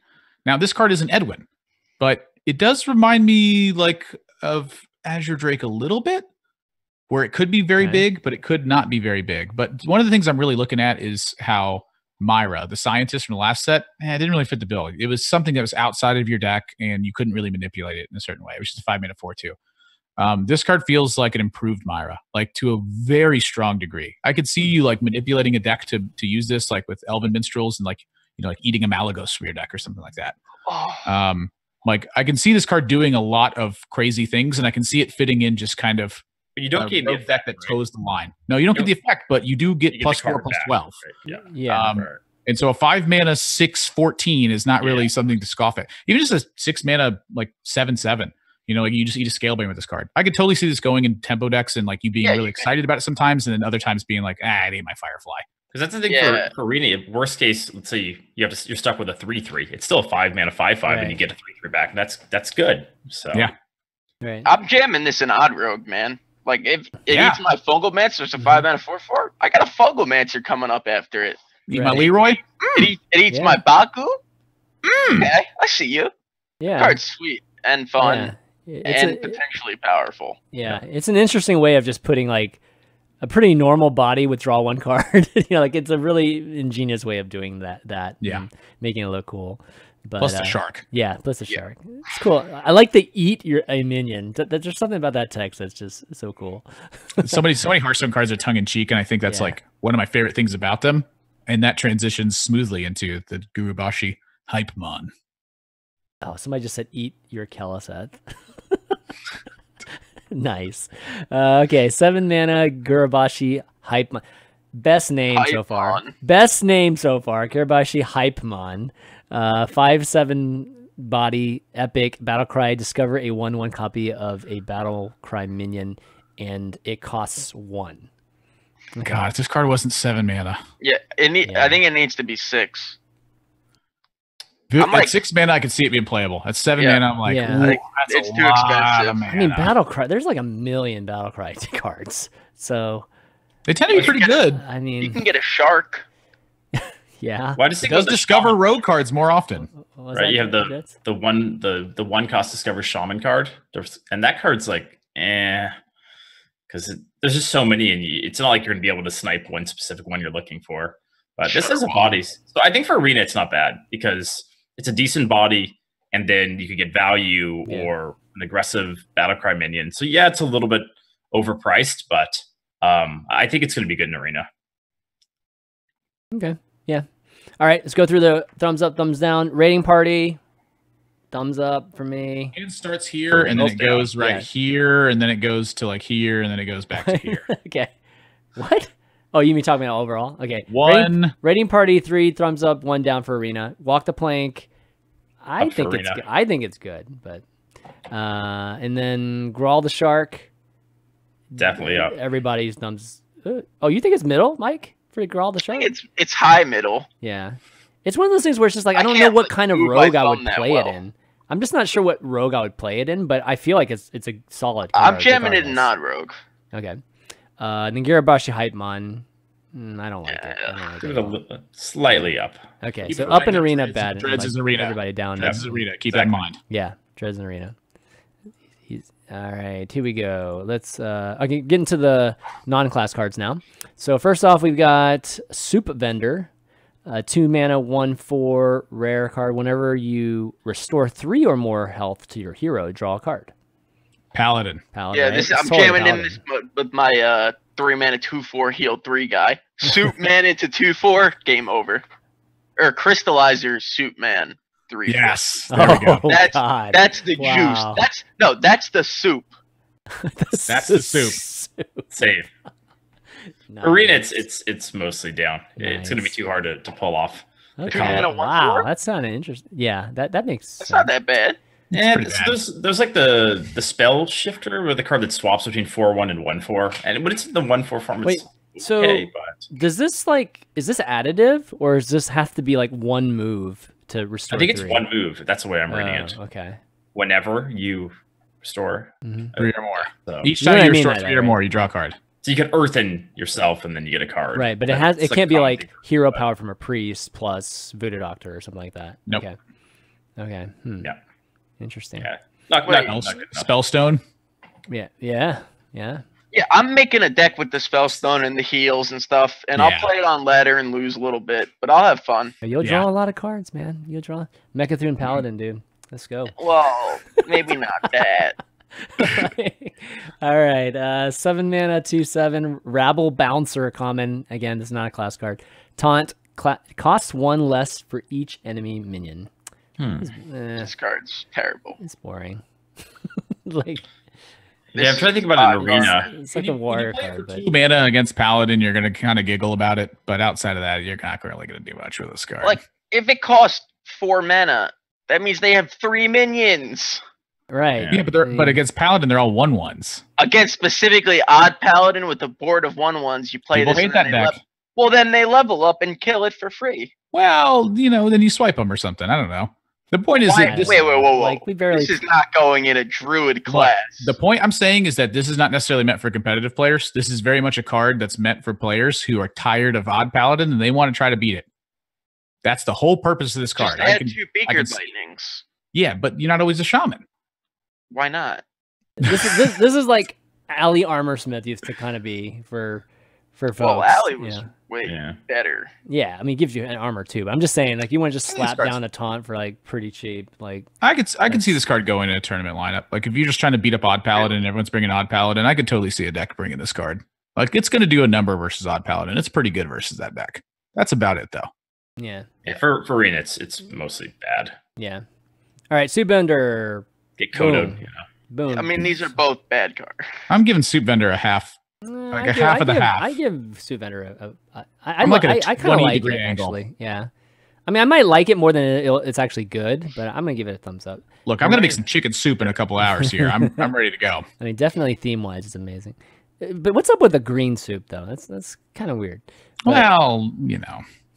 Now this card isn't Edwin, but it does remind me like of Azure Drake a little bit, where it could be very big, but it could not be very big. But one of the things I'm really looking at is how Myra, the scientist from the last set, it didn't really fit the bill. It was something that was outside of your deck, and you couldn't really manipulate it in a certain way. It was just a 5 mana 4/2. This card feels like an improved Myra, like to a very strong degree. I could see you like manipulating a deck to use this, like with Elven Minstrels and like, you know, like eating a Malagos from your deck or something like that. Like I can see this card doing a lot of crazy things, and I can see it fitting in just kind of. But you don't get the effect that toes the line. No, you don't get the effect, but you do get +4, +12. Right? Yeah. And so a 5 mana 6/14 is not really something to scoff at. Even just a 6 mana like 7/7. You know, like you just eat a Scalebane with this card. I could totally see this going in tempo decks and like you being really excited about it sometimes, and then other times being like, it ain't my Firefly. Because that's the thing for Arena. Worst case, let's say you're stuck with a 3/3. It's still a 5 mana 5/5, and you get a 3/3 back. That's good. So yeah, right. I'm jamming this in Odd Rogue, man. Like if it eats my Fungalmancer, it's a 5 mana 4/4. I got a Fungalmancer coming up after it. Eat my Leroy. It eats my Baku. Okay, I see you. Yeah, card's sweet and fun. Yeah. And potentially powerful. Yeah, it's an interesting way of just putting like a pretty normal body with draw 1 card. You know, like it's a really ingenious way of doing that. Yeah, making it look cool. But, plus the shark. Yeah, plus the shark. It's cool. I like the eat a minion. There's something about that text that's just so cool. so many Hearthstone cards are tongue in cheek, and I think that's like one of my favorite things about them. And that transitions smoothly into the Gurubashi Hypemon. Oh, somebody just said eat your Keleseth. Nice. Okay, 7 mana Gurubashi Hypemon. Best name so far. Best name so far. Gurubashi Hypemon. 5/7 body, epic, Battlecry. Discover a 1/1 copy of a Battlecry minion, and it costs 1. Okay. God, if this card wasn't 7 mana. Yeah, I think it needs to be 6. At 6 mana, I could see it being playable. At 7 mana, I'm like, it's too expensive. I mean, Battlecry. There's like a million Battlecry cards, so they tend to be pretty good. I mean, you can get a shark. Yeah. Why does it does discover rogue cards more often? Right, you have the one cost discover shaman card, and that card's like because there's just so many, and it's not like you're gonna be able to snipe one specific one you're looking for. But this has a bodies, so I think for Arena it's not bad because it's a decent body, and then you could get value or an aggressive Battlecry minion. So yeah, it's a little bit overpriced, but I think it's going to be good in Arena. Okay, yeah. All right, let's go through the thumbs up, thumbs down. Rating party, thumbs up for me. It starts here, and then it goes here, and then it goes to like here, and then it goes back to here. Okay. What? Oh, you mean talking about overall? Okay. 1. Rating party 3, thumbs up, 1 down for Arena. Walk the plank. I think it's good. I think it's good, but and then Gral the Shark. Definitely up. Everybody's thumbs. Oh, you think it's middle, Mike, for Gral the Shark? I think it's high middle. Yeah. It's one of those things where it's just like I don't know what kind of rogue I would play it in. I'm just not sure what rogue I would play it in, but I feel like it's a solid card. I'm jamming it in not rogue. Okay. Then Gurubashi Hypemon. I don't like it. Give it slightly up. Okay, Keep so it up in like Arena, Dreads, bad. Dreads is Arena. Everybody down. Dreads is Arena. Keep that in mind. Yeah, Dreads in Arena. All right, here we go. Let's okay, get into the non-class cards now. So first off, we've got Soup Vendor. 2 mana, 1/4 rare card. Whenever you restore 3 or more health to your hero, draw a card. Paladin. Yeah, right? I'm jamming in this with my 3 mana 2/4 heal 3 guy. Soup man into 2/4, game over. Or Crystallizer Soup man 3/4. Yes, there we go. That's the juice. That's the soup. That's the soup. Save. Nice. Arena, it's mostly down. Nice. It's gonna be too hard to pull off. Okay. Wow, that sounded interesting. Yeah, that makes sense. That's not that bad. Yeah, there's like the spell shifter with the card that swaps between 4/1 and 1/4, and when it's in the 1/4 form, wait. So does this is this additive, or does this have to be like one move to restore? I think it's 1 move. That's the way I'm reading it. Okay. Whenever you restore 3 or more, so. Each time you restore 3 or more, you draw a card. So you can earthen yourself, and then you get a card. Right, but it can't be like hero power from a priest plus Voodoo Doctor or something like that. Nope. Okay. Yeah. Interesting. Yeah. Spellstone. Yeah. Yeah, I'm making a deck with the Spellstone and the heals and stuff, and I'll play it on ladder and lose a little bit, but I'll have fun. You'll draw a lot of cards, man. You'll draw Mechathune Paladin, dude. Let's go. Well, maybe not that. All right. 7 mana, 2/7. Rabble Bouncer common. Again, this is not a class card. Taunt. Costs 1 less for each enemy minion. This card's terrible. It's boring. Like, yeah, I'm trying to think about an arena. it's like a warrior card, but 2 mana against Paladin, you're gonna kind of giggle about it, but outside of that, you're not really gonna do much with this card. Like, if it costs 4 mana, that means they have 3 minions. right. yeah, but against Paladin, they're all 1/1s. Against specifically Odd Paladin with a board of 1/1s, you play People this. hate that deck. Well, then they level up and kill it for free. Well, then you swipe them or something. I don't know. The point is that Wait, whoa. Like, we barely. This is not going in a druid class. The point I'm saying is that this is not necessarily meant for competitive players. This is very much a card that's meant for players who are tired of Odd Paladin and they want to try to beat it. That's the whole purpose of this card. Just add 2 Beaker Lightnings. Yeah, but you're not always a shaman. Why not? This is like Alley Armor Smith used to kind of be for folks. Well, Alley was yeah. way better. Yeah, I mean, it gives you an armor too. But I'm just saying, like, you want to just I think slap this card's- down a taunt for like pretty cheap. Like, I could see this card going in a tournament lineup. Like if you're just trying to beat up Odd Paladin and everyone's bringing Odd Paladin, I could totally see a deck bringing this card. Like it's going to do a number versus Odd Paladin. It's pretty good versus that deck. That's about it though. yeah, For arena, it's mostly bad. yeah. All right, Suitbender. Get Kodo. Boom. Boom. I mean, these are both bad cards. I'm giving Soup Vendor a half. Like a half of the half. I give Suitbender I'm like at a I kind of 20 like degree it angle. actually. Yeah. I mean, I might like it more than it's actually good, but I'm gonna give it a thumbs up. Look, I'm gonna make some chicken soup in a couple hours here. I'm ready to go. I mean, definitely theme wise, it's amazing. But what's up with the green soup though? That's kind of weird. But, Well,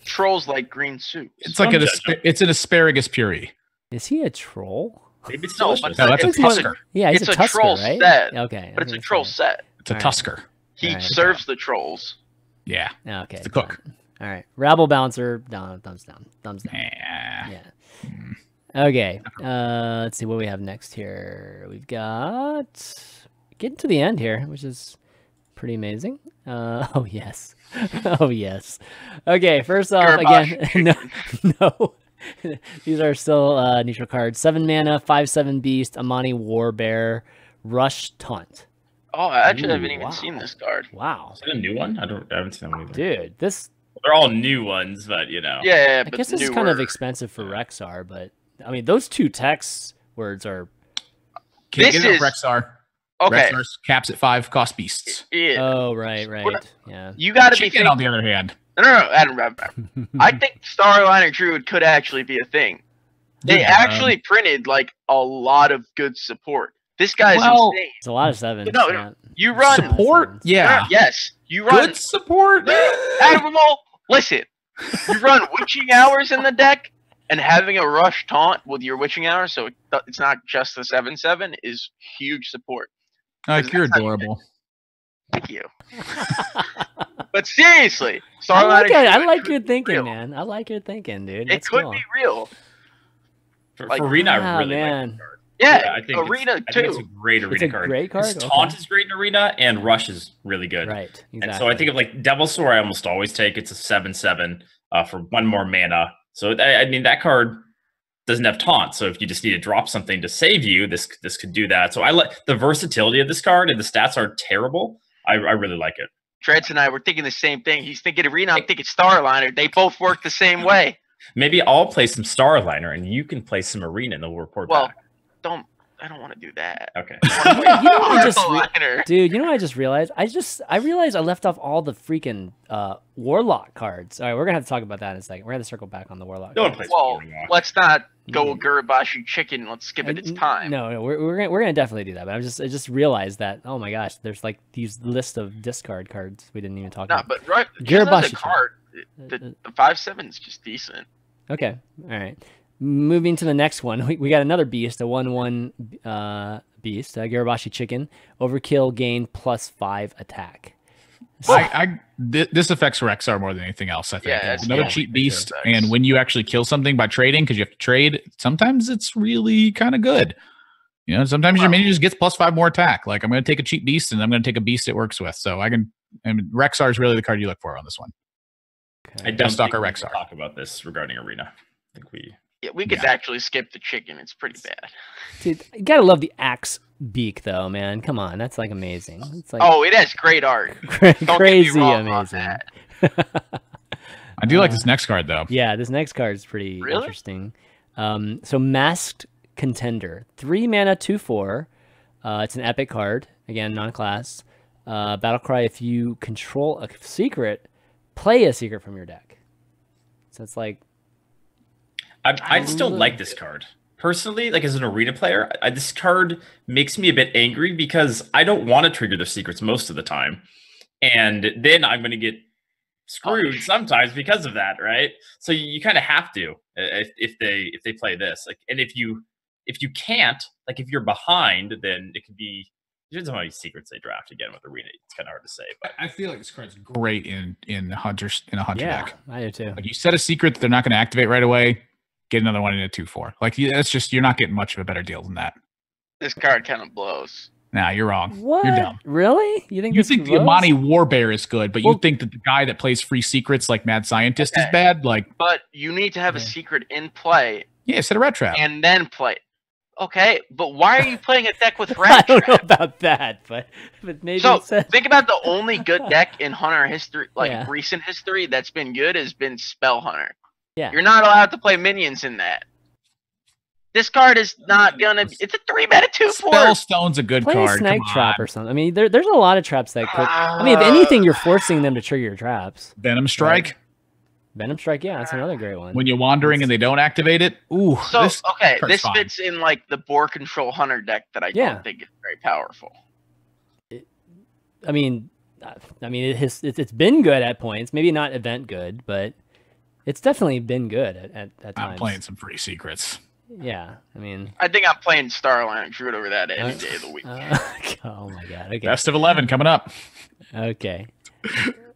Trolls like green soup. it's like it's an asparagus puree. is he a troll? Maybe it's No, delicious. but No, that's a It's more- Tusker. Yeah, he's It's a a Tusker, troll right? set, Okay, But it's a troll set. It's a All right. Tusker. He Alright. serves the trolls. Yeah. Okay, It's the cook. fine. All right, Rabble Bouncer, thumbs down. Yeah. Yeah. Okay. Let's see what we have next here. We've got getting to the end here, which is pretty amazing. Oh yes. Oh yes. Okay. First off, again, no. These are still neutral cards. 7 mana, 5/7 beast, Amani War Bear, Rush Taunt. Oh, I actually Ooh, haven't even wow. seen this card. Wow, Is that a new one? I haven't seen that one either. dude, this. They're all new ones, but Yeah, I but guess this is kind of expensive for Rexar, but I mean, those 2 text words are. Can't This get enough is- Rexar. Okay. Rexar's caps at 5, cost beasts. Yeah. Oh right. Yeah. You got to be Chicken, thinking. on the other hand. No, Adam. I think Starliner Druid could actually be a thing. They Yeah. actually printed like a lot of good support. This guy's Well, insane. It's a lot of 7s. No, yeah. You run Support? Yeah. Yes, you run. Good support. Admirable. Listen, you run witching hours in the deck, and having a rush taunt with your witching hours, so it's not just the 7/7, is huge support. You're adorable. Thank you. But seriously, I Starliner like it. I Druid like could your be thinking, real. man. I like your thinking, dude. It That's could cool. be real. For Like, arena, I wow, really man. like the card. Yeah, I think arena I think it's too. a great arena It's a card. great card? His Okay. taunt is great in arena, and rush is really good. Right. Exactly. And so I think of like Devil's Sword. I almost always take. It's a 7/7 for 1 more mana. So I mean that card doesn't have taunt. So if you just need to drop something to save you, this could do that. So I like the versatility of this card, and the stats are terrible. I really like it. Dreads and I were thinking the same thing. He's thinking arena. I'm thinking Starliner. They both work the same way. Maybe I'll play some Starliner, and you can play some arena, and then we'll report Well, back. I don't want to do that. Okay. You know what I just Starliner. dude, you know what I just realized? I realized I left off all the freaking Warlock cards. All right, we're gonna have to talk about that in a second. We're gonna circle back on the Warlock. No one cards. plays Well, Warlock. let's not go with Gurubashi Chicken. Let's give it its time. No, we're gonna definitely do that. But I just realized that. Oh my gosh, there's like these list of discard cards we didn't even talk No, about. but right, Gurubashi just as a Chicken. card, the 5/7 is just decent. Okay, all right. Moving to the next one, we got another beast, a 1/1 beast, Gurubashi Chicken. Overkill, gain +5 attack. This affects Rexar more than anything else, I think. Yeah, It's another yeah, cheap for beast, sure. and when you actually kill something by trading, because you have to trade, sometimes it's really kind of good. Sometimes your minion just gets +5 more attack. Like, I'm going to take a cheap beast, and I'm going to take a beast it works with. So Rexar is really the card you look for on this one. Okay. I don't Stalker think we Rexar. can talk about this regarding arena. I think we. Yeah, we could actually skip the chicken. It's pretty bad. Dude, you gotta love the axe beak though, man. Come on, that's like amazing. It's like Oh, it has great art. Don't get me crazy wrong on amazing. that. I do like this next card, though. Yeah, this next card is pretty Really? interesting. So Masked Contender, 3 mana, 2/4. It's an epic card. Again, non-class. Battlecry, if you control a secret, play a secret from your deck. So it's like... I still like this card. Personally, like as an arena player, this card makes me a bit angry because I don't want to trigger their secrets most of the time. And then I'm going to get screwed sometimes because of that, right? So you kind of have to if they play this. Like, and if you can't, like if you're behind, then it could be... Depends on how many secrets they draft again with arena. It's kind of hard to say, but I feel like this card's great in a hunter deck. I do too. Like you set a secret that they're not going to activate right away, get another one in a 2/4. Like that's just, you're not getting much of a better deal than that. This card kind of blows. Nah, you're wrong. What? You're dumb. Really? You think the Amani War Bear is good, but you think that the guy that plays free secrets like Mad Scientist is bad? Like, but you need to have a secret in play. Yeah, set a red trap and then play. Okay, but why are you playing a deck with red I don't know about that, but maybe. So think about the only good deck in Hunter history, like recent history, that's been good has been Spell Hunter. Yeah, you're not allowed to play minions in that. This card is not gonna. It's a 3 mana 2/4. Spellstone's a good play card. A snake trap or something. I mean, there's a lot of traps that could. I mean, if anything, you're forcing them to trigger your traps. Venom Strike. Right? Venom Strike, yeah, that's another great one. When you're wandering and they don't activate it, ooh. So this fits in like the board control hunter deck that I don't think is very powerful. I mean, it's been good at points. Maybe not event good, but it's definitely been good at times. I'm playing some free secrets. Yeah, I mean, I think I'm playing Starline Druid over that any day of the week. Oh my god! Okay, best of 11 coming up. Okay.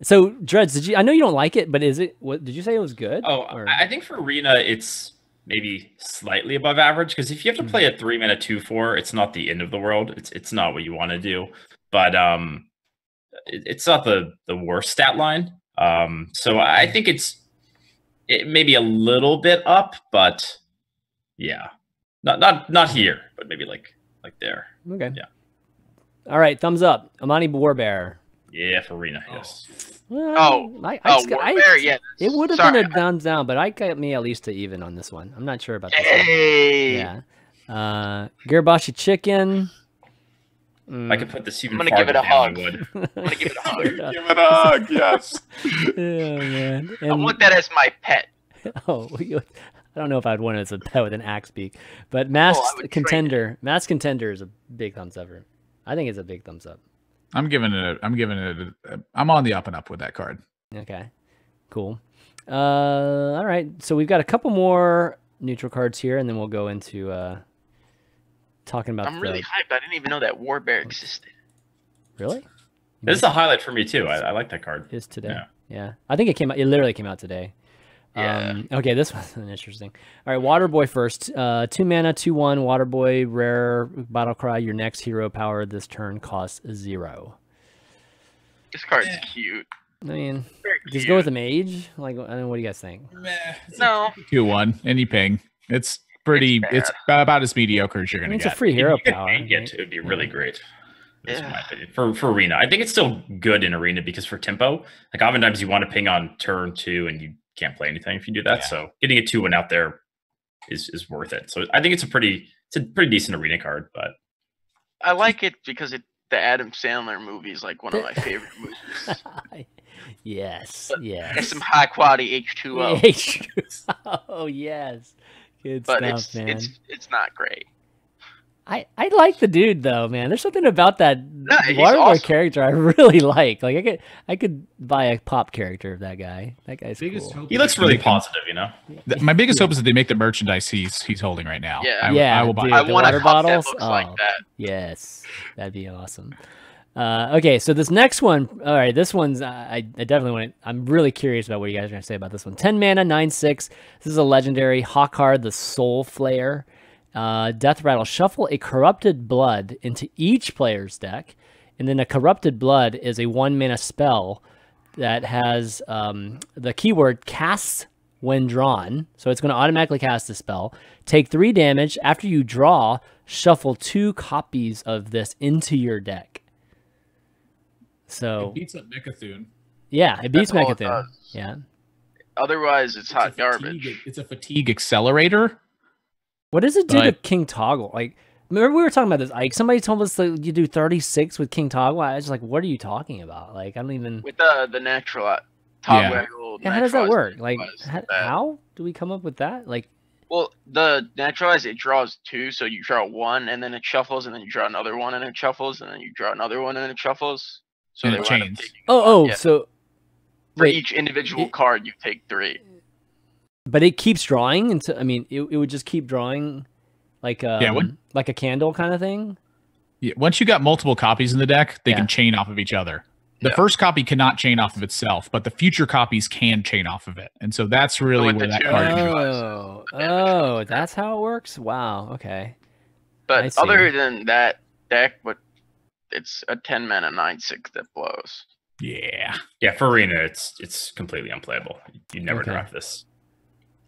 So, Dreads, I know you don't like it, but is it? What did you say it was good? Oh, I think for arena, it's maybe slightly above average because if you have to play a 3 mana 2/4, it's not the end of the world. It's not what you want to do, but it's not the worst stat line. So I think it may be a little bit up, but yeah, not here, but maybe like there. Okay. Yeah. All right, thumbs up. Amani War Bear. Yeah, for arena, yes. Well, War Bear, yeah. It would have been a thumbs down, but I got me at least to even on this one. I'm not sure about this one. Yeah. Gurubashi Chicken. I could put this even I'm gonna give it a hug. I'm gonna give it a hug. Give it a hug, yes. Oh, man. I want that as my pet. Oh, I don't know if I'd want it as a pet with an axe beak, but Masked Contender. Masked Contender is a big thumbs up. I think it's a big thumbs up. I'm on the up and up with that card. Okay, cool. All right, so we've got a couple more neutral cards here, and then we'll go into talking about. I'm really hyped. I didn't even know that War Bear existed. Really? This is a highlight for me too. I like that card. It is today. Yeah. I think it came out. It literally came out today. Yeah. Okay, this one's interesting. All right, Waterboy first. 2 mana, 2/1. Waterboy, rare Battlecry. Your next hero power this turn costs 0. This card's cute. I mean, just go with the mage. Like, I don't know. What do you guys think? No. 2/1. Any ping. It's pretty. It's about as mediocre as you're gonna get. It's a free hero power. It would be really great. That's my opinion. For arena, I think it's still good in arena because for tempo, like oftentimes you want to ping on turn 2 and you can't play anything if you do that. So getting a 2/1 out there is worth it. So I think it's a pretty decent arena card. But I like it because the Adam Sandler movie is like one of my favorite movies. Yes. There's some high quality H2O. Oh yes, good but stuff, man. It's not great. I like the dude though, man. There's something about that Waterboy awesome. character I really like. Like I could buy a pop character of that guy. That guy's cool. He looks really positive, you know. My biggest hope is that they make the merchandise he's holding right now. Yeah, I will buy. Dude, I the want water a cup bottles. that looks like that. Yes, that'd be awesome. Okay, so this next one. All right, this one's I definitely want. I'm really curious about what you guys are gonna say about this one. 10 mana, 9/6. This is a legendary Hakkar the Soulflayer. Death Rattle. Shuffle a Corrupted Blood into each player's deck, and then a Corrupted Blood is a 1 mana spell that has the keyword casts when drawn. So it's going to automatically cast the spell. Take 3 damage. After you draw, shuffle 2 copies of this into your deck. So it beats up Mecha'thun. Yeah, it beats Mecha'thun. Yeah. Otherwise, it's hot garbage. It's a fatigue accelerator. What does it do to King Toggle? Like, remember we were talking about this, Ike? Somebody told us that you do 36 with King Toggle. I was just like, what are you talking about? Like, I don't even... With the natural toggle. Yeah, how does that work? Like, how do we come up with that? Like, well, the naturalize, it draws 2, so you draw 1, and then it shuffles, and then you draw another 1, and it shuffles, and then you draw another 1, and it shuffles. So and it chains. So... For each individual card, you take 3. But it keeps drawing, and I mean, it would just keep drawing, like like a candle kind of thing. Yeah, once you got multiple copies in the deck, they can chain off of each other. The first copy cannot chain off of itself, but the future copies can chain off of it, and so that's really where that card comes. Oh, that's how it works. Wow. Okay. But other than that deck, it's a 10-mana 9/6 that blows. Yeah. For Arena, it's completely unplayable. You never draft this.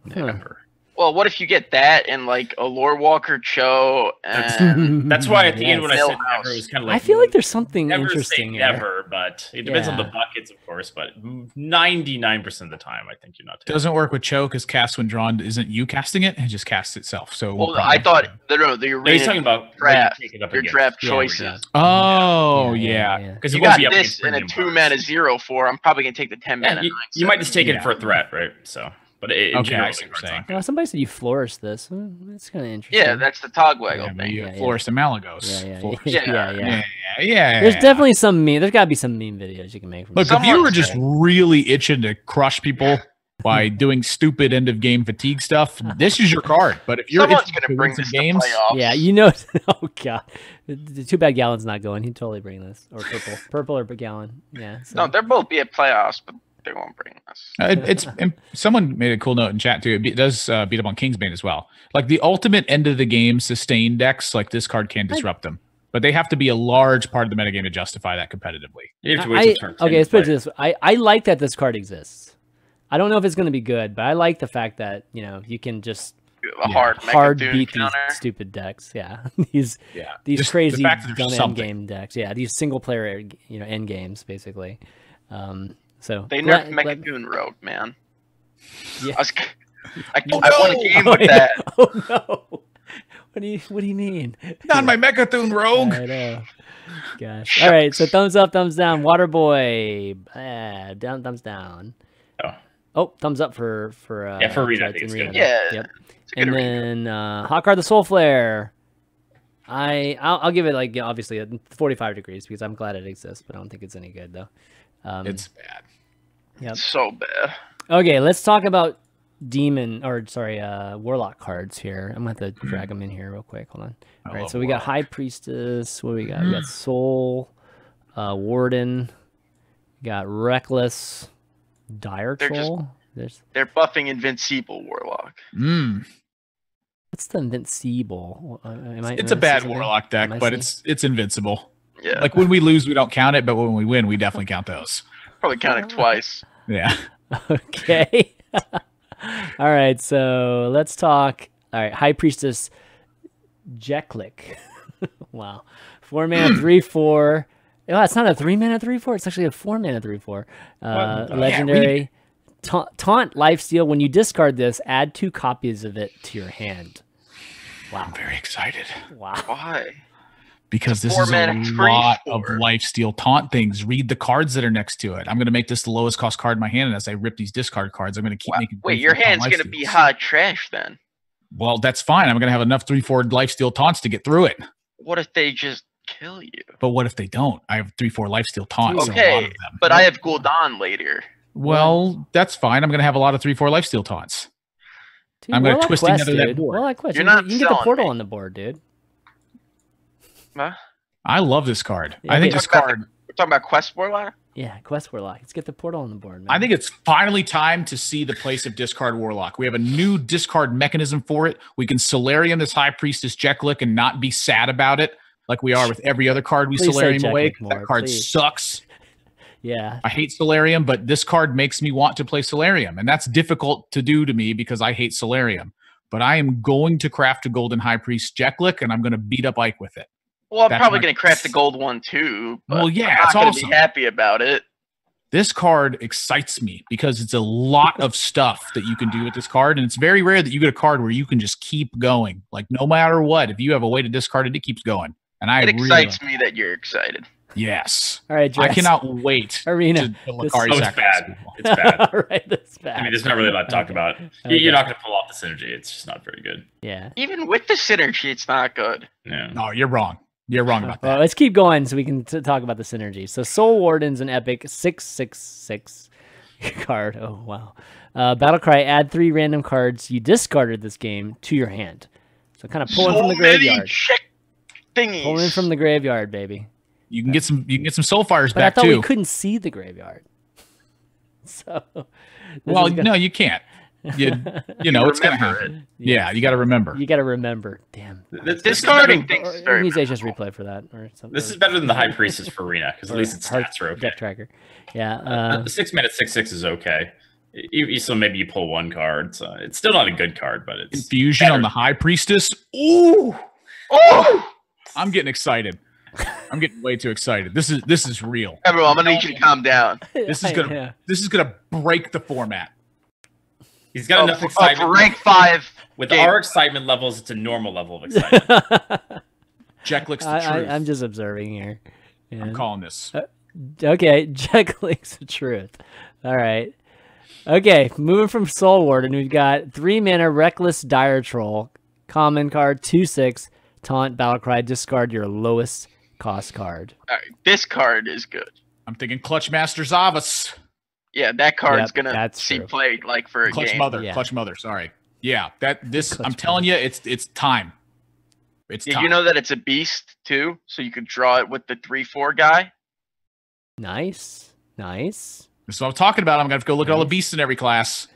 Never. Well, what if you get that and like a Lore Walker Cho? And that's why at the end when I said never, it was kind of like I feel like there's something never interesting say here. Never, but it depends on the buckets, of course. But 99% of the time, I think you're not. Doesn't work with Cho because cast when drawn isn't you casting it; it just casts itself. So well, I thought the Arena. He's talking about draft. Your draft choices. Oh yeah, because you got this in a 2-mana 0/4. I'm probably gonna take the 10-mana. You might just take it for a threat, right? So. But I see what you're saying. Well, somebody said you flourish this. That's kind of interesting. Yeah, that's the Togwaggle thing. Flourish the Malagos. Yeah. There's definitely some meme. There's got to be some meme videos you can make. Look, if you were just really itching to crush people by doing stupid end of game fatigue stuff, this is your card. But if you're someone's going to bring this games, you know. Oh god, too bad Gallon's not going. He'd totally bring this or purple or Gallon. Yeah. So. No, they'll both be at playoffs, but. They won't bring us. Someone made a cool note in chat too. It does beat up on Kingsbane as well. Like the ultimate end of the game sustain decks, like this card can disrupt them, but they have to be a large part of the metagame to justify that competitively. You have to wait till turn 10 let's put it this way. I like that this card exists. I don't know if it's going to be good, but I like the fact that you can just hard beat these stupid decks. Yeah, these crazy gun end game decks. Yeah, these single player end games basically. So they nerfed Mechagoon Rogue, man. Yeah. I won a game with that. Oh no! What do you mean? Not my Mechagoon Rogue. I know. Gosh. All right. So thumbs up, thumbs down. Waterboy. Down. Thumbs down. Oh, thumbs up for Arena. Yeah. Yep. And then Hakkar the Soulflayer. I'll give it like obviously 45 degrees because I'm glad it exists, but I don't think it's any good though. It's bad. Yep. It's so bad. Okay, let's talk about Warlock cards here. I'm gonna have to drag them in here real quick. Hold on. All right, so we got High Priestess. What do we got? We got Soul, Warden. We got Reckless, Diretroll. They're buffing Invincible Warlock. What's the Invincible? It's a bad Warlock deck, but it's invincible. Yeah. Like when we lose, we don't count it, but when we win, we definitely count those. Probably count it twice. Yeah. Okay. All right. So let's talk. All right. High Priestess Jeklik. Wow. 4-mana 3/4. Oh, it's not a 3-mana 3/4. It's actually a 4-mana 3/4. Legendary. Taunt lifesteal. When you discard this, add 2 copies of it to your hand. Wow. I'm very excited. Wow. Why? Because this is a lot of lifesteal taunt things. Read the cards that are next to it. I'm going to make this the lowest cost card in my hand, and as I rip these discard cards, I'm going to keep making. Wait, your hand's going to be hot trash then. Well, that's fine. I'm going to have enough 3/4 lifesteal taunts to get through it. What if they just kill you? But what if they don't? I have 3/4 lifesteal taunts. Okay, a lot of them. But I have Gul'dan later. Well, that's fine. I'm going to have a lot of 3/4 lifesteal taunts. Dude, I'm going to twist together that board. You can get the portal on the board, dude. Huh? I love this card. Yeah, I think this card. We're talking about Quest Warlock? Yeah, Quest Warlock. Let's get the portal on the board, man. I think it's finally time to see the place of discard Warlock. We have a new discard mechanism for it. We can Solarium this High Priestess Jeklik and not be sad about it like we are with every other card we Solarium away. That card sucks. Yeah. I hate Solarium, but this card makes me want to play Solarium. And that's difficult to do to me because I hate Solarium. But I am going to craft a Golden High Priest Jeklik, and I'm going to beat up Ike with it. Well, I'm probably going to craft the gold one too. But well, yeah, I'm not going to be happy about it. This card excites me because it's a lot of stuff that you can do with this card, and it's very rare that you get a card where you can just keep going. Like no matter what, if you have a way to discard it, it keeps going. And it excites me that you're excited. Yes. All right, I cannot wait. Arena. It's bad. It's bad. All right, that's bad. I mean, there's not really a lot to talk about. You're not going to pull off the synergy. It's just not very good. Yeah. Even with the synergy, it's not good. Yeah. No, you're wrong. You're wrong about that. Well, let's keep going so we can talk about the synergy. So Soulwarden's an epic 6/6/6 card. Oh, wow. Battlecry, add 3 random cards you discarded this game to your hand. So kind of pulling from the graveyard. Pulling in from the graveyard, baby. You can get some Soulfires But back I thought too. we couldn't see the graveyard. So well, no, you can't. You know, it's gonna happen. Yeah, you got to remember. You got to remember. Damn. Discarding things is very use HS replay for that or something. This is better than the High Priestess for Arena because at least its stats are okay. Deck tracker. Yeah. The 6-mana 6/6 is okay. So maybe you pull 1 card. So it's still not a good card, but it's Infusion better. on the High Priestess. Ooh, Oh! I'm getting excited. I'm getting way too excited. This is real. Everyone, I'm gonna need you to calm down. This is gonna break the format. He's got enough excitement. Rank 5. With our excitement levels, it's a normal level of excitement. Jeklik's the truth. I'm just observing here. Yeah. I'm calling this. Okay, Jeklik's the truth. All right. Okay, moving from Soulwarden, we've got 3 mana Reckless Diretroll, common card, 2/6, taunt, battlecry, discard your lowest cost card. All right, this card is good. I'm thinking Clutch Master Zavas. Yeah, that card's gonna see true. play like for a Clutch game. Mother. Yeah. Clutch Mother. Sorry. Yeah, I'm telling you, it's time. It's Did time. you know that it's a beast too? So you could draw it with the 3/4 guy. Nice. This is what I'm talking about. I'm gonna have to go look at all the beasts in every class.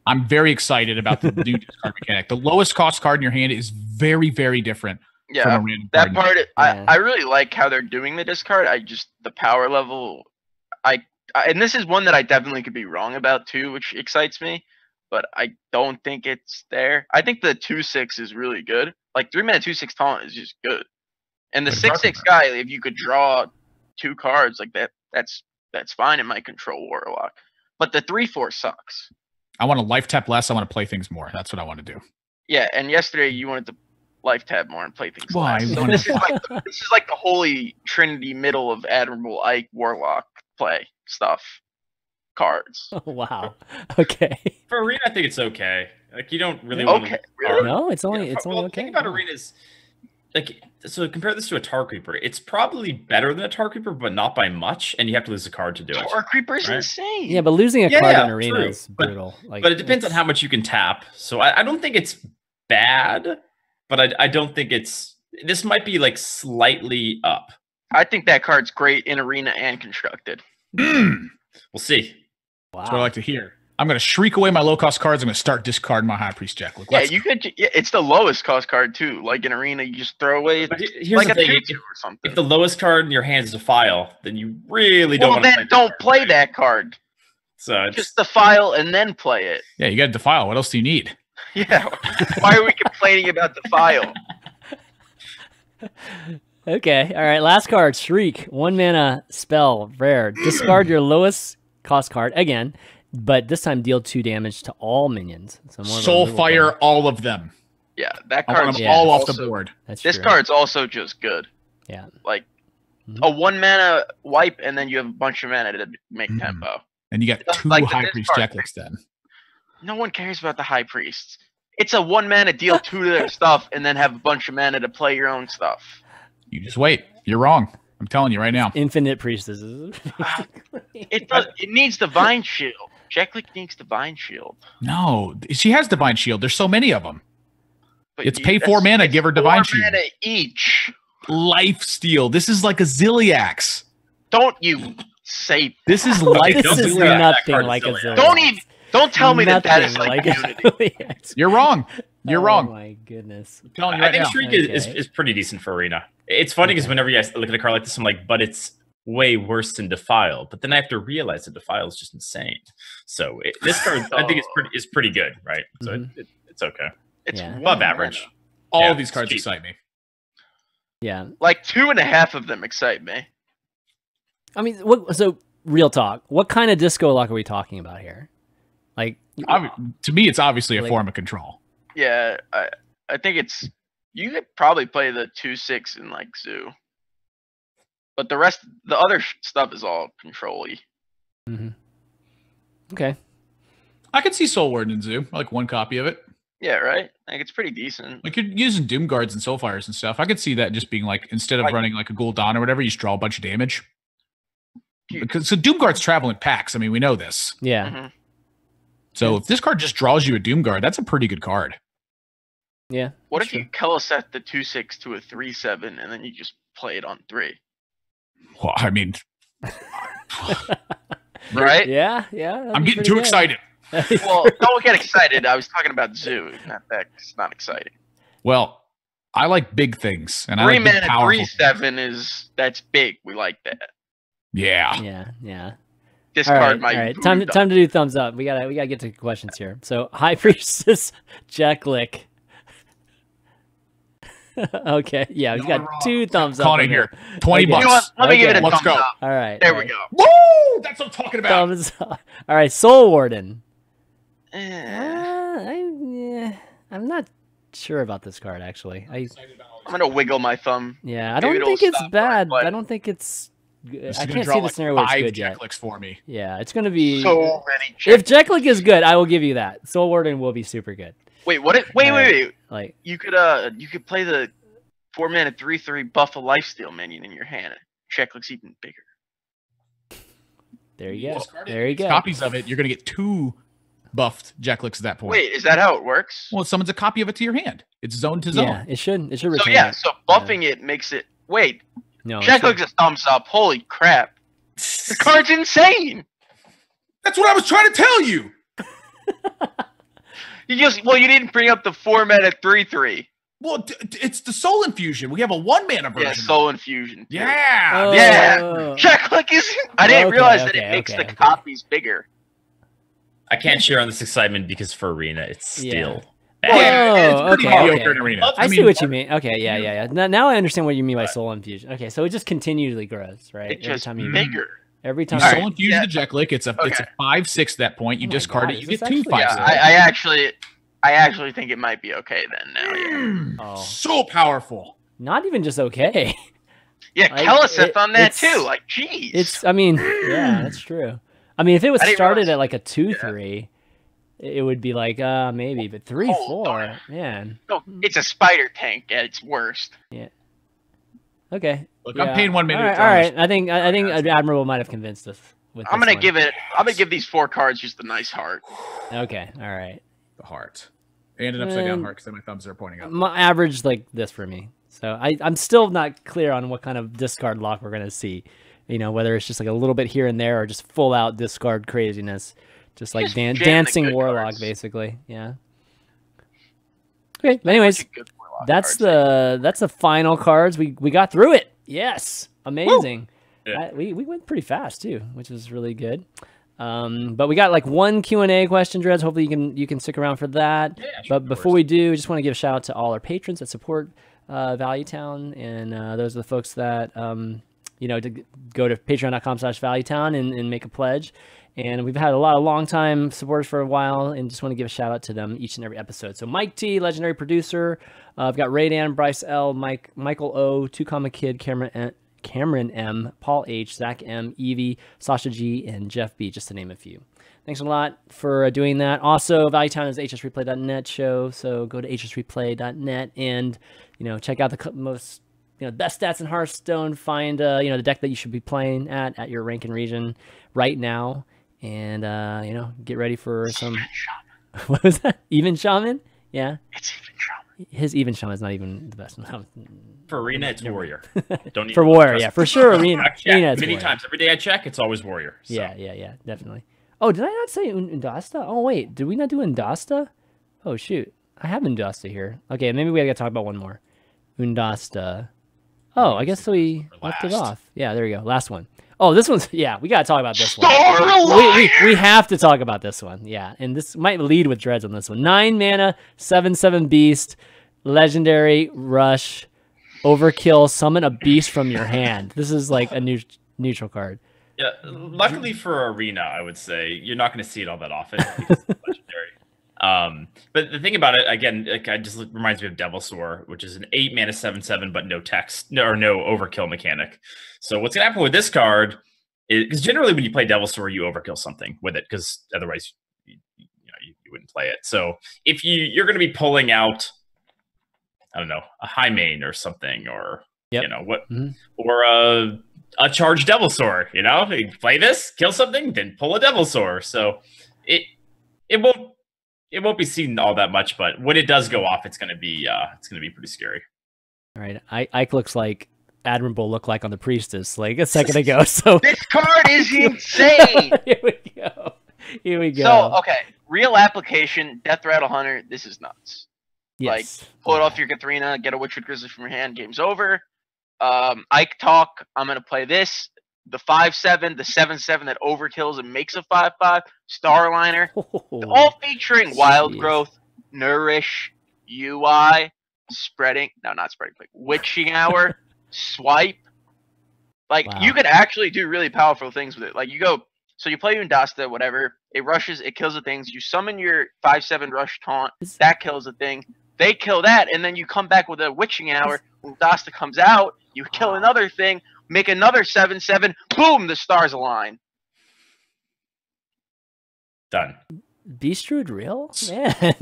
I'm very excited about the new discard mechanic. The lowest cost card in your hand is very, very different. Yeah, from a random that card. part. I really like how they're doing the discard. The power level. And this is one that I definitely could be wrong about too, which excites me. But I don't think it's there. I think the 2/6 is really good. Like 3 mana 2/6 taunt is just good. And the 6/6 guy, if you could draw 2 cards like that, that's fine in my control Warlock. But the 3/4 sucks. I want to life tap less. I want to play things more. That's what I want to do. Yeah, and yesterday you wanted to life tab more and play things Why? less. So this is like the holy trinity middle of Admirable Ike Warlock play stuff. Cards. Oh, wow. Okay. For Arena, I think it's okay. Like you don't really want to. Really? No, it's only The okay. thing about Arenas, like, so compare this to a Tar Creeper. It's probably better than a Tar Creeper, but not by much, and you have to lose a card to do it. Tar Creeper's insane. Yeah, but losing a card in Arena true. is brutal. But it depends on how much you can tap. So I don't think it's bad, but I don't think it's. This might be like slightly up. I think that card's great in Arena and constructed. We'll see. Wow. That's what I like to hear. I'm going to shriek away my low-cost cards. I'm going to start discarding my High Priest Jeklik. Yeah, you could. Yeah, it's the lowest cost card too. Like in Arena, you just throw away Here's like the a thing: 2/2 or something. if the lowest card in your hand is a file, then you really don't want to play. Don't play that card. So it's Just the file and then play it. Yeah, you got to defile. What else do you need? Yeah. Why are we complaining about the file? Okay. All right. Last card, Shriek. 1 mana spell, rare. Discard your lowest cost card again, but this time deal 2 damage to all minions. So more Soulfire all of them. Yeah, that I want card's them all off also- the board. That's This true. card's also just good. Yeah. Like a 1 mana wipe, and then you have a bunch of mana to make tempo. And you got 2 Like the High Priest discard. Jekliks then. No one cares about the High Priests. It's a 1 mana deal 2 to their stuff, and then have a bunch of mana to play your own stuff. You just wait. You're wrong. I'm telling you right now. Infinite priestesses. It needs Divine Shield. Jeklik needs Divine Shield. No, she has Divine Shield. There's so many of them. But It's pay 4 mana, give her Divine 4 Shield. mana each. Life Steal. This is like a Zilliax. Don't you say? This is life This don't is do that. nothing That like a card's silly. Zilliax. Don't tell me that is Nothing like a Unity. Zilliax. You're wrong. You're Oh wrong. my goodness. I'm telling you I right think now. Shriek Okay. is pretty decent for Arena. It's funny because whenever you guys look at a card like this, I'm like, but it's way worse than Defile. But then I have to realize that Defile is just insane. So this card, I think, is pretty good, right? So it's okay. It's Yeah. Above average. All Yeah, of these cards cheap. excite me. Yeah. like 2.5 of them excite me. I mean, what? So real talk. What kind of disco lock are we talking about here? Like, to me, it's obviously a form of control. Yeah, I think it's. You could probably play the 2/6 in like Zoo, but the other stuff is all control-y. Mm-hmm. Okay. I could see Soulwarden in Zoo. I like one copy of it. Yeah, right. Like it's pretty decent. Like you're using Doom Guards and Soulfires and stuff. I could see that just being like instead of running like a Gul'dan or whatever, you just draw a bunch of damage. Because so Doom Guards travel in packs. I mean, we know this. Yeah. Mm-hmm. So if this card just draws you a Doom Guard, that's a pretty good card. Yeah. What if you color set the 2/6 to a 3/7 and then you just play it on 3? Well, I mean, right? Yeah. I'm getting too excited. Well, don't get excited. I was talking about Zoo. That's not exciting. Well, I like big things, and 3 I like big, mana powerful 3/7 that's big. We like that. Yeah. Yeah. This All card right, might. all right. Time to do thumbs up. We gotta get to questions here. So High Priestess Jacklick. Okay, yeah, we got 2 thumbs up. Calling it here. 20 bucks. You know what? Let me give it a Let's thumbs go. up. All right. There we go. Woo! That's what I'm talking about. Thumbs up. All right, Soulwarden. Eh. I'm not sure about this card actually. I'm gonna wiggle my thumb. Yeah, I Maybe don't it'll think it's stop bad. by, but- I don't think it's. This I is gonna can't draw see the like scenario where it's 5 good yet. Jacklicks for me. Yeah, it's gonna be. So many. If Jacklick is good, I will give you that. Soulwarden will be super good. Wait, what? Wait. Like You could play the 4 mana 3/3 buff a lifesteal minion in your hand. Check looks even bigger. there you go. Discard it. There you go. Copies of it. You're gonna get 2 buffed Jacklicks at that point. Wait, is that how it works? Well, it summons a copy of it to your hand. It's zone to zone. Yeah, it should So retain yeah, it. so buffing it makes it. Wait, No, Check looks a thumbs up. Holy crap! The card's insane. That's what I was trying to tell you. You didn't bring up the 4 mana 3/3. Well, it's the Soul Infusion. We have a 1 mana version. Yeah, Soul Infusion. too. Yeah. Oh. Yeah. Check look is. I didn't Okay, realize that okay, it makes okay, the copies bigger. I can't share on this excitement because for Arena, it's still Oh, bad. It's pretty okay, mediocre okay. in Arena. I see what you mean. Okay, yeah. Now I understand what you mean by Soul Infusion. Okay, so it just continually grows, right? It just you bigger. every You time. Soul Alright, Infusion yeah. the Jacklick. It's a 5/6 at that point. You Oh my discard God, it. is You this get 2 actually- 5/6. Yeah, I actually think it might be okay then now. Yeah, Oh, So powerful. not even just okay. yeah, Like, Kelliseth on that it's- too. Like, jeez. It's. I mean, yeah, that's true. I mean, if it was I didn't started realize- at like a 2/3, it would be like maybe, but 3/4, darn. man. No, it's a spider tank at its worst. Okay. Look, yeah. I'm paying 1 minute. All right. I think Admirable might have convinced us. With I'm this gonna one. give these 4 cards just a nice heart. Okay. All right. The heart. And an upside down And- heart because my thumbs are pointing up. My average like this for me. So I'm still not clear on what kind of discard lock we're gonna see. You know, whether it's just like a little bit here and there or just full out discard craziness. Just like Just jam the dancing good warlock, cards. basically. Yeah. Okay. But anyways, Good warlock that's cards. the final cards. We got through it. Yes. Amazing. Yeah. We went pretty fast too, which was really good. But we got like 1 Q&A question, Dreads. Hopefully you can stick around for that. Yeah, sure, But of before course. we do, just want to give a shout out to all our patrons that support Valuetown, and those are the folks that to go to patreon.com/Valuetown and make a pledge. And we've had a lot of long-time supporters for a while, and just want to give a shout-out to them each and every episode. So Mike T, legendary producer. I've got Raydan, Bryce L, Michael O, 2 Kid, Cameron M, Paul H, Zach M, Evie, Sasha G, and Jeff B, just to name a few. Thanks a lot for doing that. Also, Valuetown is HSReplay.net show, so go to HSReplay.net and check out the most best stats in Hearthstone. Find the deck that you should be playing at your rank and region right now. And, get ready for some... What was that? Even Shaman? Yeah. It's even Shaman. His Even Shaman is not even the best one. For Arena, it's Warrior. Don't even For Warrior, trust yeah. me. For sure, Arena. I've checked Arena's many Warrior. times. Every day I check, it's always Warrior. So. Yeah, definitely. Oh, did I not say Oondasta? Oh, wait. Did we not do Oondasta? Oh, shoot. I have Oondasta here. Okay, maybe we gotta talk about one more. Oondasta. Oh, I guess we left it last. off. Yeah, there we go. Last one. Oh, this one's... Yeah, we gotta talk about this one. Starlight! We have to talk about this one. Yeah, and this might lead with Dreads on this one. 9 mana, 7/7 beast, legendary, rush, overkill, summon a beast from your hand. This is like a neutral card. Yeah, luckily for Arena, I would say you're not going to see it all that often because it's legendary. But the thing about it, again, like, it just reminds me of Devilsaur, which is an 8 mana 7/7, but no text or no overkill mechanic. So what's going to happen with this card is, because generally when you play Devilsaur, you overkill something with it, because otherwise you wouldn't play it. So if you're going to be pulling out, I don't know, a Hypemon or something, or you know what, or a charged Devilsaur, you play this, kill something, then pull a Devilsaur. So it won't be seen all that much, but when it does go off, it's gonna be pretty scary. All right, Ike looks like Admirable looked like on the Priestess like a second ago. So this card is insane. Here we go. So okay, real application, Death Rattle Hunter. This is nuts. Yes. Like, pull it off your Katharina, get a Witchwood Grizzly from your hand, game's over. Ike talk, I'm going to play this. The 5/7, the 7/7 that overkills and makes a 5/5. Starliner. All featuring Wild Growth, Nourish, UI, Spreading. No, not Spreading. Like Witching Hour, Swipe. Like, you could actually do really powerful things with it. Like, you go, so you play Oondasta, whatever. It rushes, it kills the things. You summon your 5/7 Rush Taunt. That kills the thing. They kill that, and then you come back with a Witching Hour. Oondasta comes out, you kill another thing, make another 7/7, boom, the stars align. Done. Beast Druid real? Man.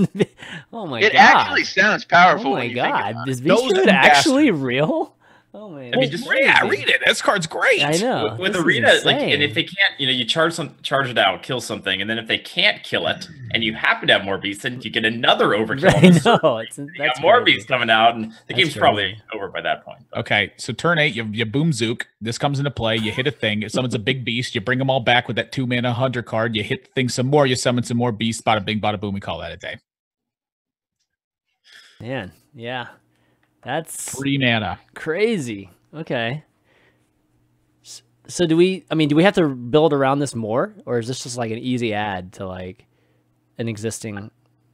Oh my god. It actually sounds powerful. Oh my god. Is Beast Druid actually real? Oh man. I mean, just read it. This card's great. I know. With Arena, like, and if they can't, you charge it out, kill something, and then if they can't kill it, and you happen to have more beasts, then you get another overkill. I know. You got more beasts coming out, and the game's probably over by that point. But. Okay, so turn 8, you boom Zook. This comes into play. You hit a thing. It summons a big beast. You bring them all back with that 2 mana hunter card. You hit the thing some more. You summon some more beasts. Bada bing, bada boom. We call that a day. Man, yeah, that's 3 mana. Crazy. Okay. So do we have to build around this more, or is this just like an easy add to like an existing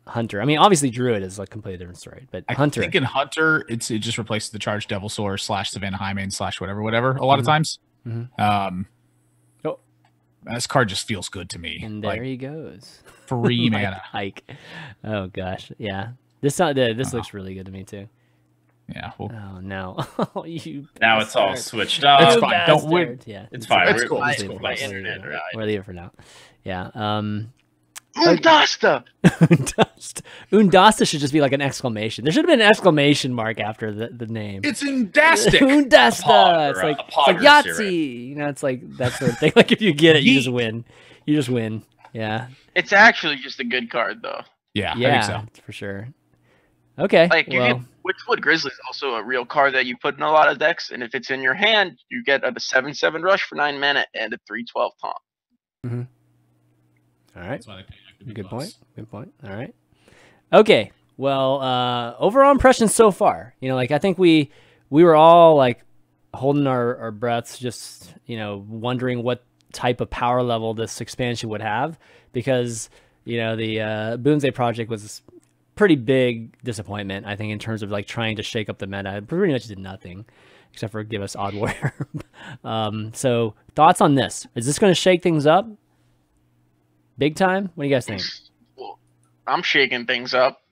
hunter? I mean, obviously Druid is like a completely different story, but Hunter. I think in Hunter, it just replaces the charged Devilsaur / Savannah Hypemon / whatever. A lot of times. This card just feels good to me. And there he goes. 3 mana. Ike. Oh gosh, yeah. This looks really good to me too. Yeah. Oh no! Now it's all switched up. It's fine. Don't win. Yeah, it's fine. It's cool. We're leaving for now. Yeah. Oondasta. Oondasta should just be like an exclamation. There should have been an exclamation mark after the name. It's Oondastic. Oondasta. It's like Yahtzee. Right? It's like that sort of thing. Like if you get it, you just win. You just win. Yeah. It's actually just a good card, though. Yeah. I think so. For sure. Okay. Like, Witchwood Grizzly is also a real card that you put in a lot of decks, and if it's in your hand, you get a 7/7 rush for 9 mana and a 3/12 taunt. All right. That's why they pay Good point. All right. Okay. Well, overall impressions so far. Like I think we were all like holding our breaths, just wondering what type of power level this expansion would have, because the Bwonsamdi project was pretty big disappointment, I think, in terms of like trying to shake up the meta. It pretty much did nothing except for give us Odd Warrior. So thoughts on this? Is this going to shake things up big time? What do you guys think? Well, I'm shaking things up.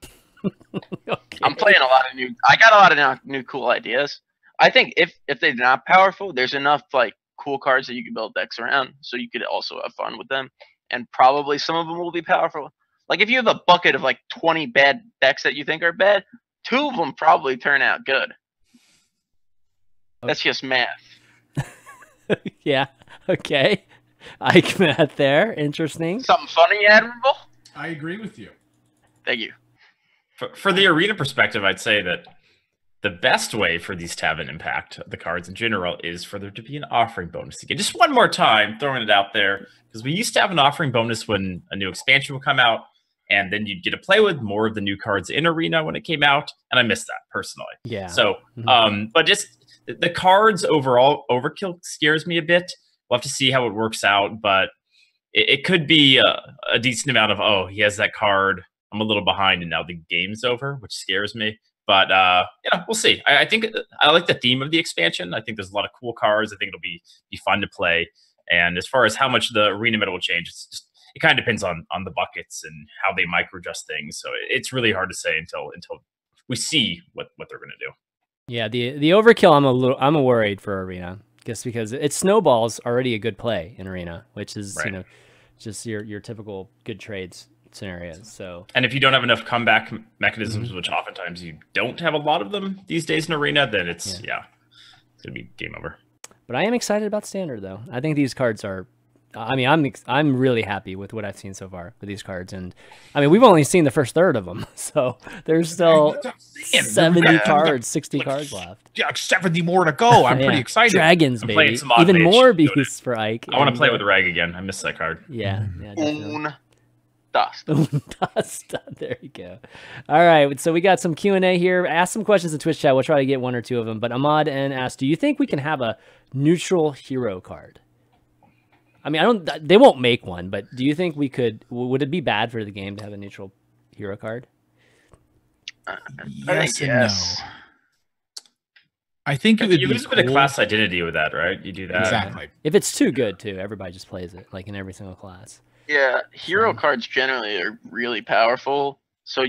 Okay. I'm playing I got a lot of new cool ideas. I think if they're not powerful, there's enough like cool cards that you can build decks around, so you could also have fun with them. And probably some of them will be powerful. Like, if you have a bucket of, like, 20 bad decks that you think are bad, 2 of them probably turn out good. That's just math. Yeah. Okay. Ike math there. Interesting. Something funny, Admirable? I agree with you. Thank you. For the Arena perspective, I'd say that the best way for these to have an impact, the cards in general, is for there to be an offering bonus again. Just one more time, throwing it out there, because we used to have an offering bonus when a new expansion would come out, and then you'd get to play with more of the new cards in Arena when it came out, and I missed that personally. Yeah. So, but just the cards overall, overkill scares me a bit. We'll have to see how it works out, but it could be a decent amount of, oh, he has that card, I'm a little behind, and now the game's over, which scares me. But we'll see. I think I like the theme of the expansion. I think there's a lot of cool cards. I think it'll be fun to play. And as far as how much the arena meta will change, it kind of depends on the buckets and how they micro adjust things. So it's really hard to say until we see what they're going to do. Yeah, the overkill, I'm worried for arena, just because it snowballs already a good play in arena, which is right. Just your typical good trades scenarios. So, and if you don't have enough comeback mechanisms, which oftentimes you don't have a lot of them these days in arena, then it's gonna be game over. But I am excited about standard though. I think these cards are. I mean, I'm really happy with what I've seen so far with these cards, and I mean, we've only seen the first third of them, so there's still 70 cards, 60 cards left. Yeah, 70 more to go. I'm pretty excited. Dragons, baby, even more beasts for Ike. I want to play with Rag again. I miss that card. Yeah, Oondasta. Oondasta. There you go. All right, so we got some Q&A here. Ask some questions in Twitch chat. We'll try to get one or two of them. But Ahmad N asked, "Do you think we can have a neutral hero card?" I mean, they won't make one, but do you think we could? Would it be bad for the game to have a neutral hero card? Yes and no. I think it would you be lose a bit of class identity with that, right? You do that exactly. If it's too good, too, everybody just plays it, like in every single class. Yeah, hero cards generally are really powerful, so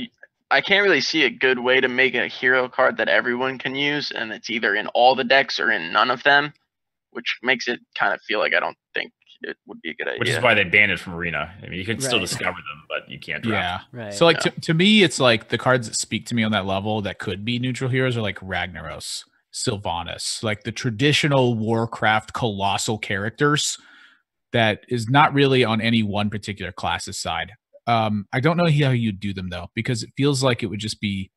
I can't really see a good way to make a hero card that everyone can use, and it's either in all the decks or in none of them, which makes it kind of feel like I don't think it would be a good idea. Which is why they banned it from Arena. I mean, you can still discover them, but you can't draft. Yeah, right. So, like, to me, it's like the cards that speak to me on that level that could be neutral heroes are like Ragnaros, Sylvanas, like the traditional Warcraft colossal characters that is not really on any one particular class's side. I don't know how you do them, though, because it feels like it would just be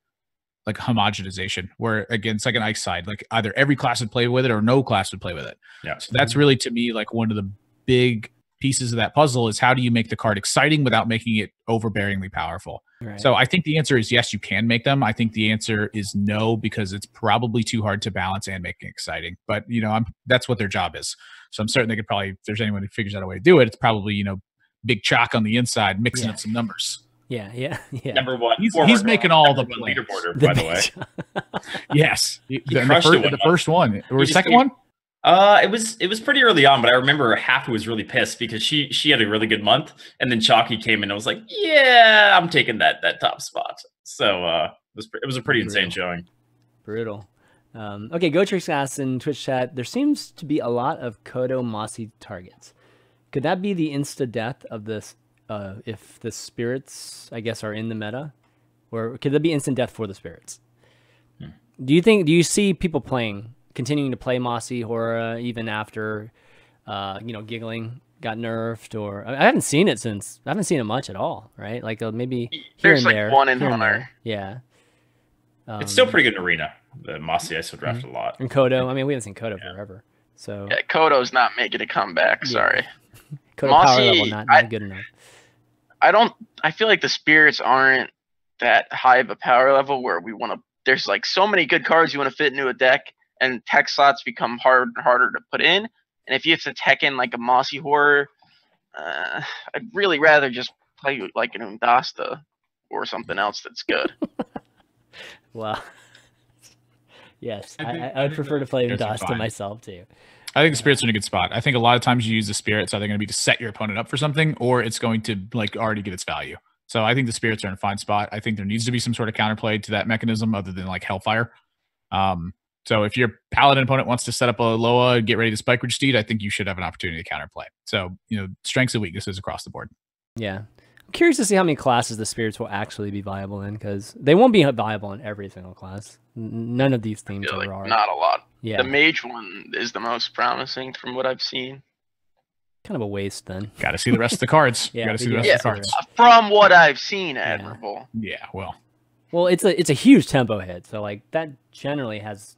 like homogenization, where again, it's like an Ike side, like either every class would play with it or no class would play with it. Yeah. So that's really, to me, like one of the big pieces of that puzzle is how do you make the card exciting without making it overbearingly powerful? Right. So I think the answer is yes, you can make them. I think the answer is no, because it's probably too hard to balance and make it exciting. But, you know, that's what their job is. So I'm certain they could probably, if there's anyone who figures out a way to do it, it's probably, you know, big chalk on the inside, mixing up some numbers. Yeah. Number one. He's making all the leaderboard, by the way. Yes. The first one. Or the second one? It was pretty early on, but I remember Hafu was really pissed because she had a really good month, and then Chalky came in and was like, "Yeah, I'm taking that top spot." So it was a pretty insane showing. Brutal. Okay, Gotrix asks in Twitch chat, there seems to be a lot of Kodo Mossy targets. Could that be the insta death of this? If the spirits, I guess, are in the meta, or could there be instant death for the spirits? Do you see people continuing to play Mossy Hora even after, Giggling got nerfed? Or I haven't seen it much at all, right? Like maybe here and there. One in Hunter. Yeah. It's still pretty good in Arena. The Mossy I still draft a lot. And Kodo, I mean, we haven't seen Kodo forever. So yeah, Kodo's not making a comeback. Sorry. Kodo Mossy, power level not good enough. I feel like the spirits aren't that high of a power level where we want to. There's like so many good cards you want to fit into a deck, and tech slots become harder and harder to put in. And if you have to tech in like a Mossy Horror, I'd really rather just play like an Oondasta or something else that's good. Well, yes, I would prefer to play Oondasta myself too. I think the spirits are in a good spot. I think a lot of times you use the spirits either going to be to set your opponent up for something, or it's going to like already get its value. So I think the spirits are in a fine spot. I think there needs to be some sort of counterplay to that mechanism other than like Hellfire. So if your paladin opponent wants to set up a Loa and get ready to Spike Ridge Steed, I think you should have an opportunity to counterplay. So, strengths and weaknesses across the board. Yeah. I'm curious to see how many classes the spirits will actually be viable in, because they won't be viable in every single class. None of these themes are. Not a lot. Yeah. The mage one is the most promising from what I've seen. Kind of a waste then. Got to see the rest of the cards. Yeah, got to see the rest of the cards. From what I've seen, Admirable. Yeah, well, it's a huge tempo hit, so like that generally has,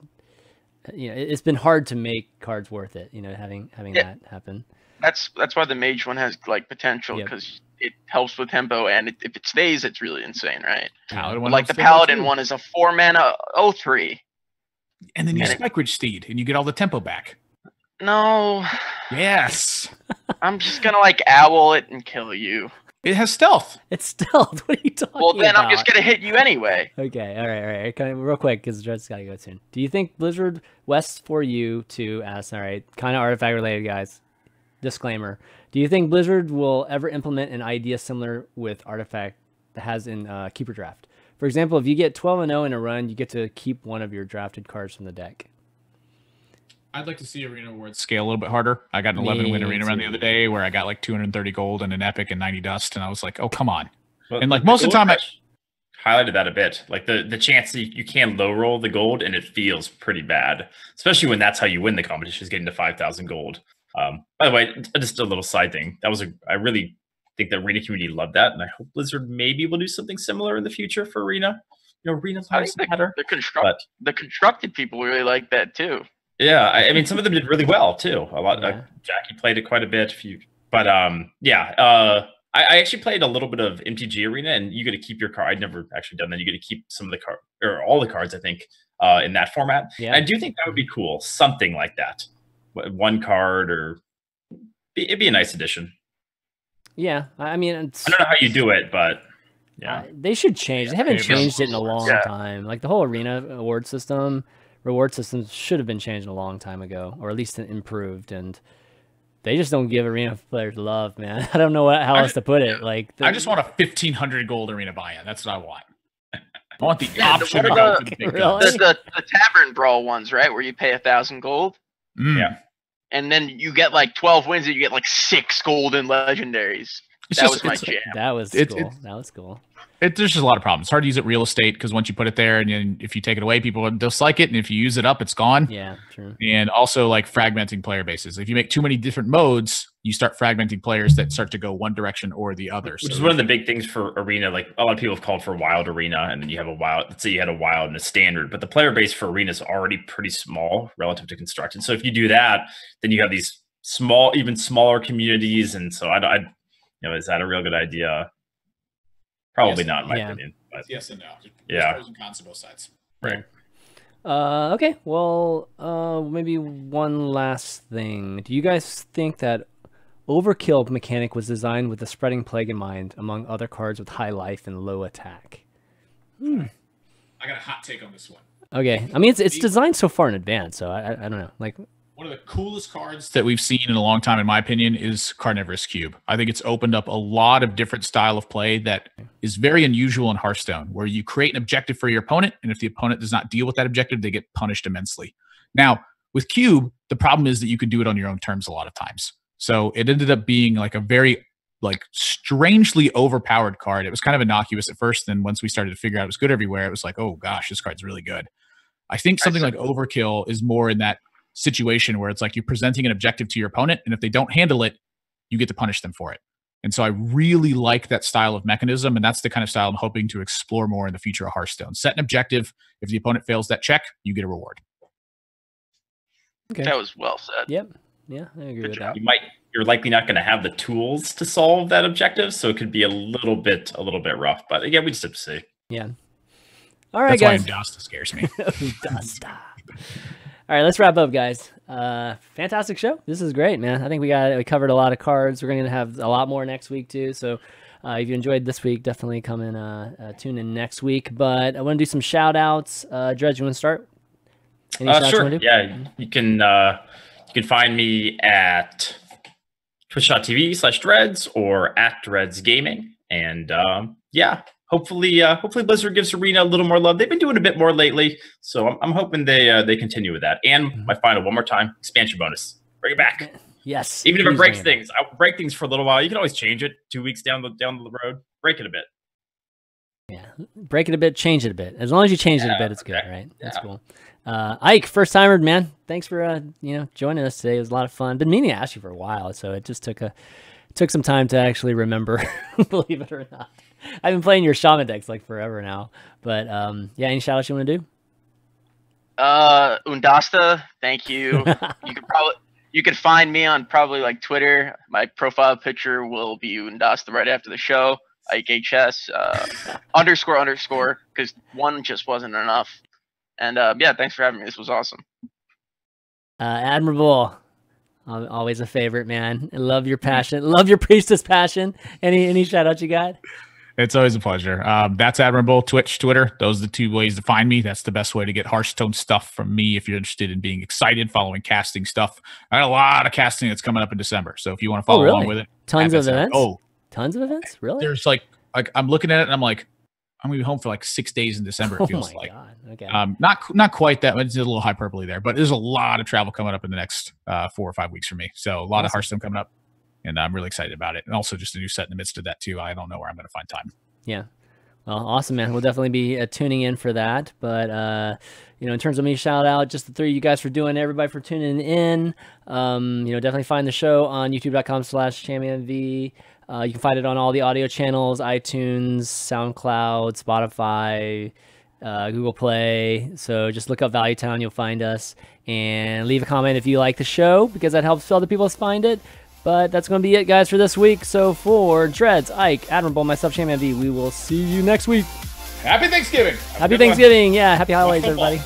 it's been hard to make cards worth it. Having that happen. That's why the mage one has like potential, because it helps with tempo, and if it stays, it's really insane, right? Like the paladin one is a 4-mana 0/3. And then you Spike Ridge Steed, and you get all the tempo back. No. Yes. I'm just gonna like owl it and kill you. It has stealth. It's stealth. What are you talking about? Well, then I'm just gonna hit you anyway. Okay. All right. Kind of real quick, because Dread's gotta go soon. Do you think Blizzard West for you to ask? All right, kind of artifact related, guys. disclaimer. Do you think Blizzard will ever implement an idea similar with Artifact that has in Keeper Draft? For example, if you get 12-0 in a run, you get to keep one of your drafted cards from the deck. I'd like to see Arena Awards scale a little bit harder. I got an 11-win Arena run the other day where I got like 230 gold and an epic and 90 dust, and I was like, oh, come on. Well, and like most of the time, I highlighted that a bit. Like the chance that you can low roll the gold and it feels pretty bad, especially when that's how you win the competition, is getting to 5,000 gold. By the way, just a little side thing. I really think the Arena community loved that, and I hope Blizzard maybe will do something similar in the future for Arena. You know, Arena's always matter. The constructed people really like that too. Yeah, I mean, some of them did really well too. A lot. Yeah. Jackie played it quite a bit. I actually played a little bit of MTG Arena, and you get to keep your card. I'd never actually done that. You get to keep some of the card or all the cards, I think, in that format. Yeah. I do think that would be cool. Something like that, one card, or it'd be a nice addition. Yeah, I mean, I don't know how you do it, but yeah, they should change. They haven't changed it in a long time. Like the whole Arena award system. Reward systems should have been changed a long time ago, or at least improved, and they just don't give Arena players love, man. I don't know how else to put it. Like, I just want a 1,500 gold Arena buy-in. That's what I want. I want the option to go for the big guns. The Tavern Brawl ones, right, where you pay 1,000 gold. Yeah, and then you get like 12 wins, and you get like 6 gold in legendaries. That was my jam. That was cool. That was cool. There's just a lot of problems. It's hard to use it real estate because once you put it there, and then if you take it away, people dislike it, and if you use it up, it's gone. Yeah, true. And also like fragmenting player bases. If you make too many different modes, you start fragmenting players that start to go one direction or the other. Which is one of the big things for Arena. Like a lot of people have called for Wild Arena, and then you have a Wild. Let's say you had a Wild and a Standard, but the player base for Arena is already pretty small relative to Constructed. So if you do that, then you have these even smaller communities, and so is that a real good idea? Probably not, in my opinion. But yes and no. There's pros and cons to both sides. Right. Okay. Well, maybe one last thing. Do you guys think that Overkill mechanic was designed with the Spreading Plague in mind, among other cards with high life and low attack? I got a hot take on this one. Okay. I mean, it's designed so far in advance, so I don't know. Like, one of the coolest cards that we've seen in a long time, in my opinion, is Carnivorous Cube. I think it's opened up a lot of different style of play that is very unusual in Hearthstone, where you create an objective for your opponent, and if the opponent does not deal with that objective, they get punished immensely. Now, with Cube, the problem is that you can do it on your own terms a lot of times. So it ended up being like a very strangely overpowered card. It was kind of innocuous at first, then once we started to figure out it was good everywhere, it was like, oh gosh, this card's really good. I think something like Overkill is more in that situation where it's like you're presenting an objective to your opponent, and if they don't handle it, you get to punish them for it. And so I really like that style of mechanism, and that's the kind of style I'm hoping to explore more in the future of Hearthstone. Set an objective. If the opponent fails that check, you get a reward. Okay. That was well said. Yep. Yeah, I agree with that. You're likely not going to have the tools to solve that objective, so it could be a little bit rough. But again, we just have to see. Yeah. All right, guys. That's why Oondasta scares me. Oondasta. All right, let's wrap up, guys. Fantastic show. This is great, man. I think we covered a lot of cards. We're going to have a lot more next week, too. So if you enjoyed this week, definitely come in, tune in next week. But I want to do some shout-outs. Dredge, you want to start? Any shout-outs sure. You want to do? Yeah, you can find me at twitch.tv/Dreads or at Dreads Gaming. And hopefully Blizzard gives Arena a little more love. They've been doing a bit more lately, so I'm hoping they continue with that. And my final one more time, expansion bonus. Bring it back. Yes. Even if it breaks things, I'll break things for a little while. You can always change it 2 weeks down the road. Break it a bit. Yeah, break it a bit, change it a bit. As long as you change it a bit, it's good, right? That's cool. Ike, first timer, man. Thanks for joining us today. It was a lot of fun. Been meaning to ask you for a while, so it just took some time to actually remember. Believe it or not, I've been playing your shaman decks like forever now. But any shout outs you want to do? Oondasta, thank you. You could find me on probably like Twitter. My profile picture will be Oondasta right after the show. Ike HS __ because one just wasn't enough. And thanks for having me. This was awesome. Admirable, always a favorite, man. I love your passion. Love your priestess passion. Any shout outs you got? It's always a pleasure. That's Admirable. Twitch, Twitter. Those are the 2 ways to find me. That's the best way to get Hearthstone stuff from me if you're interested in being excited, following casting stuff. I got a lot of casting that's coming up in December. So if you want to follow along with it. Tons of events? Tons of events? Really? There's like I'm looking at it and I'm like, I'm going to be home for like 6 days in December, it feels like. God. Okay. Not quite that much. It's a little hyperbole there, but there's a lot of travel coming up in the next 4 or 5 weeks for me. So a lot of Hearthstone coming up. And I'm really excited about it. And also just a new set in the midst of that, too. I don't know where I'm going to find time. Yeah. Well, awesome, man. We'll definitely be tuning in for that. But, in terms of me, shout out just the 3 of you guys for doing it, everybody for tuning in. Definitely find the show on youtube.com/ChanmanV. You can find it on all the audio channels, iTunes, SoundCloud, Spotify, Google Play. So just look up Valuetown. You'll find us. And leave a comment if you like the show, because that helps other people find it. But that's going to be it, guys, for this week. So for Dreads, Ike, Admirable, myself, ChanmanV, we will see you next week. Happy Thanksgiving. Happy Thanksgiving. Yeah, happy holidays, everybody.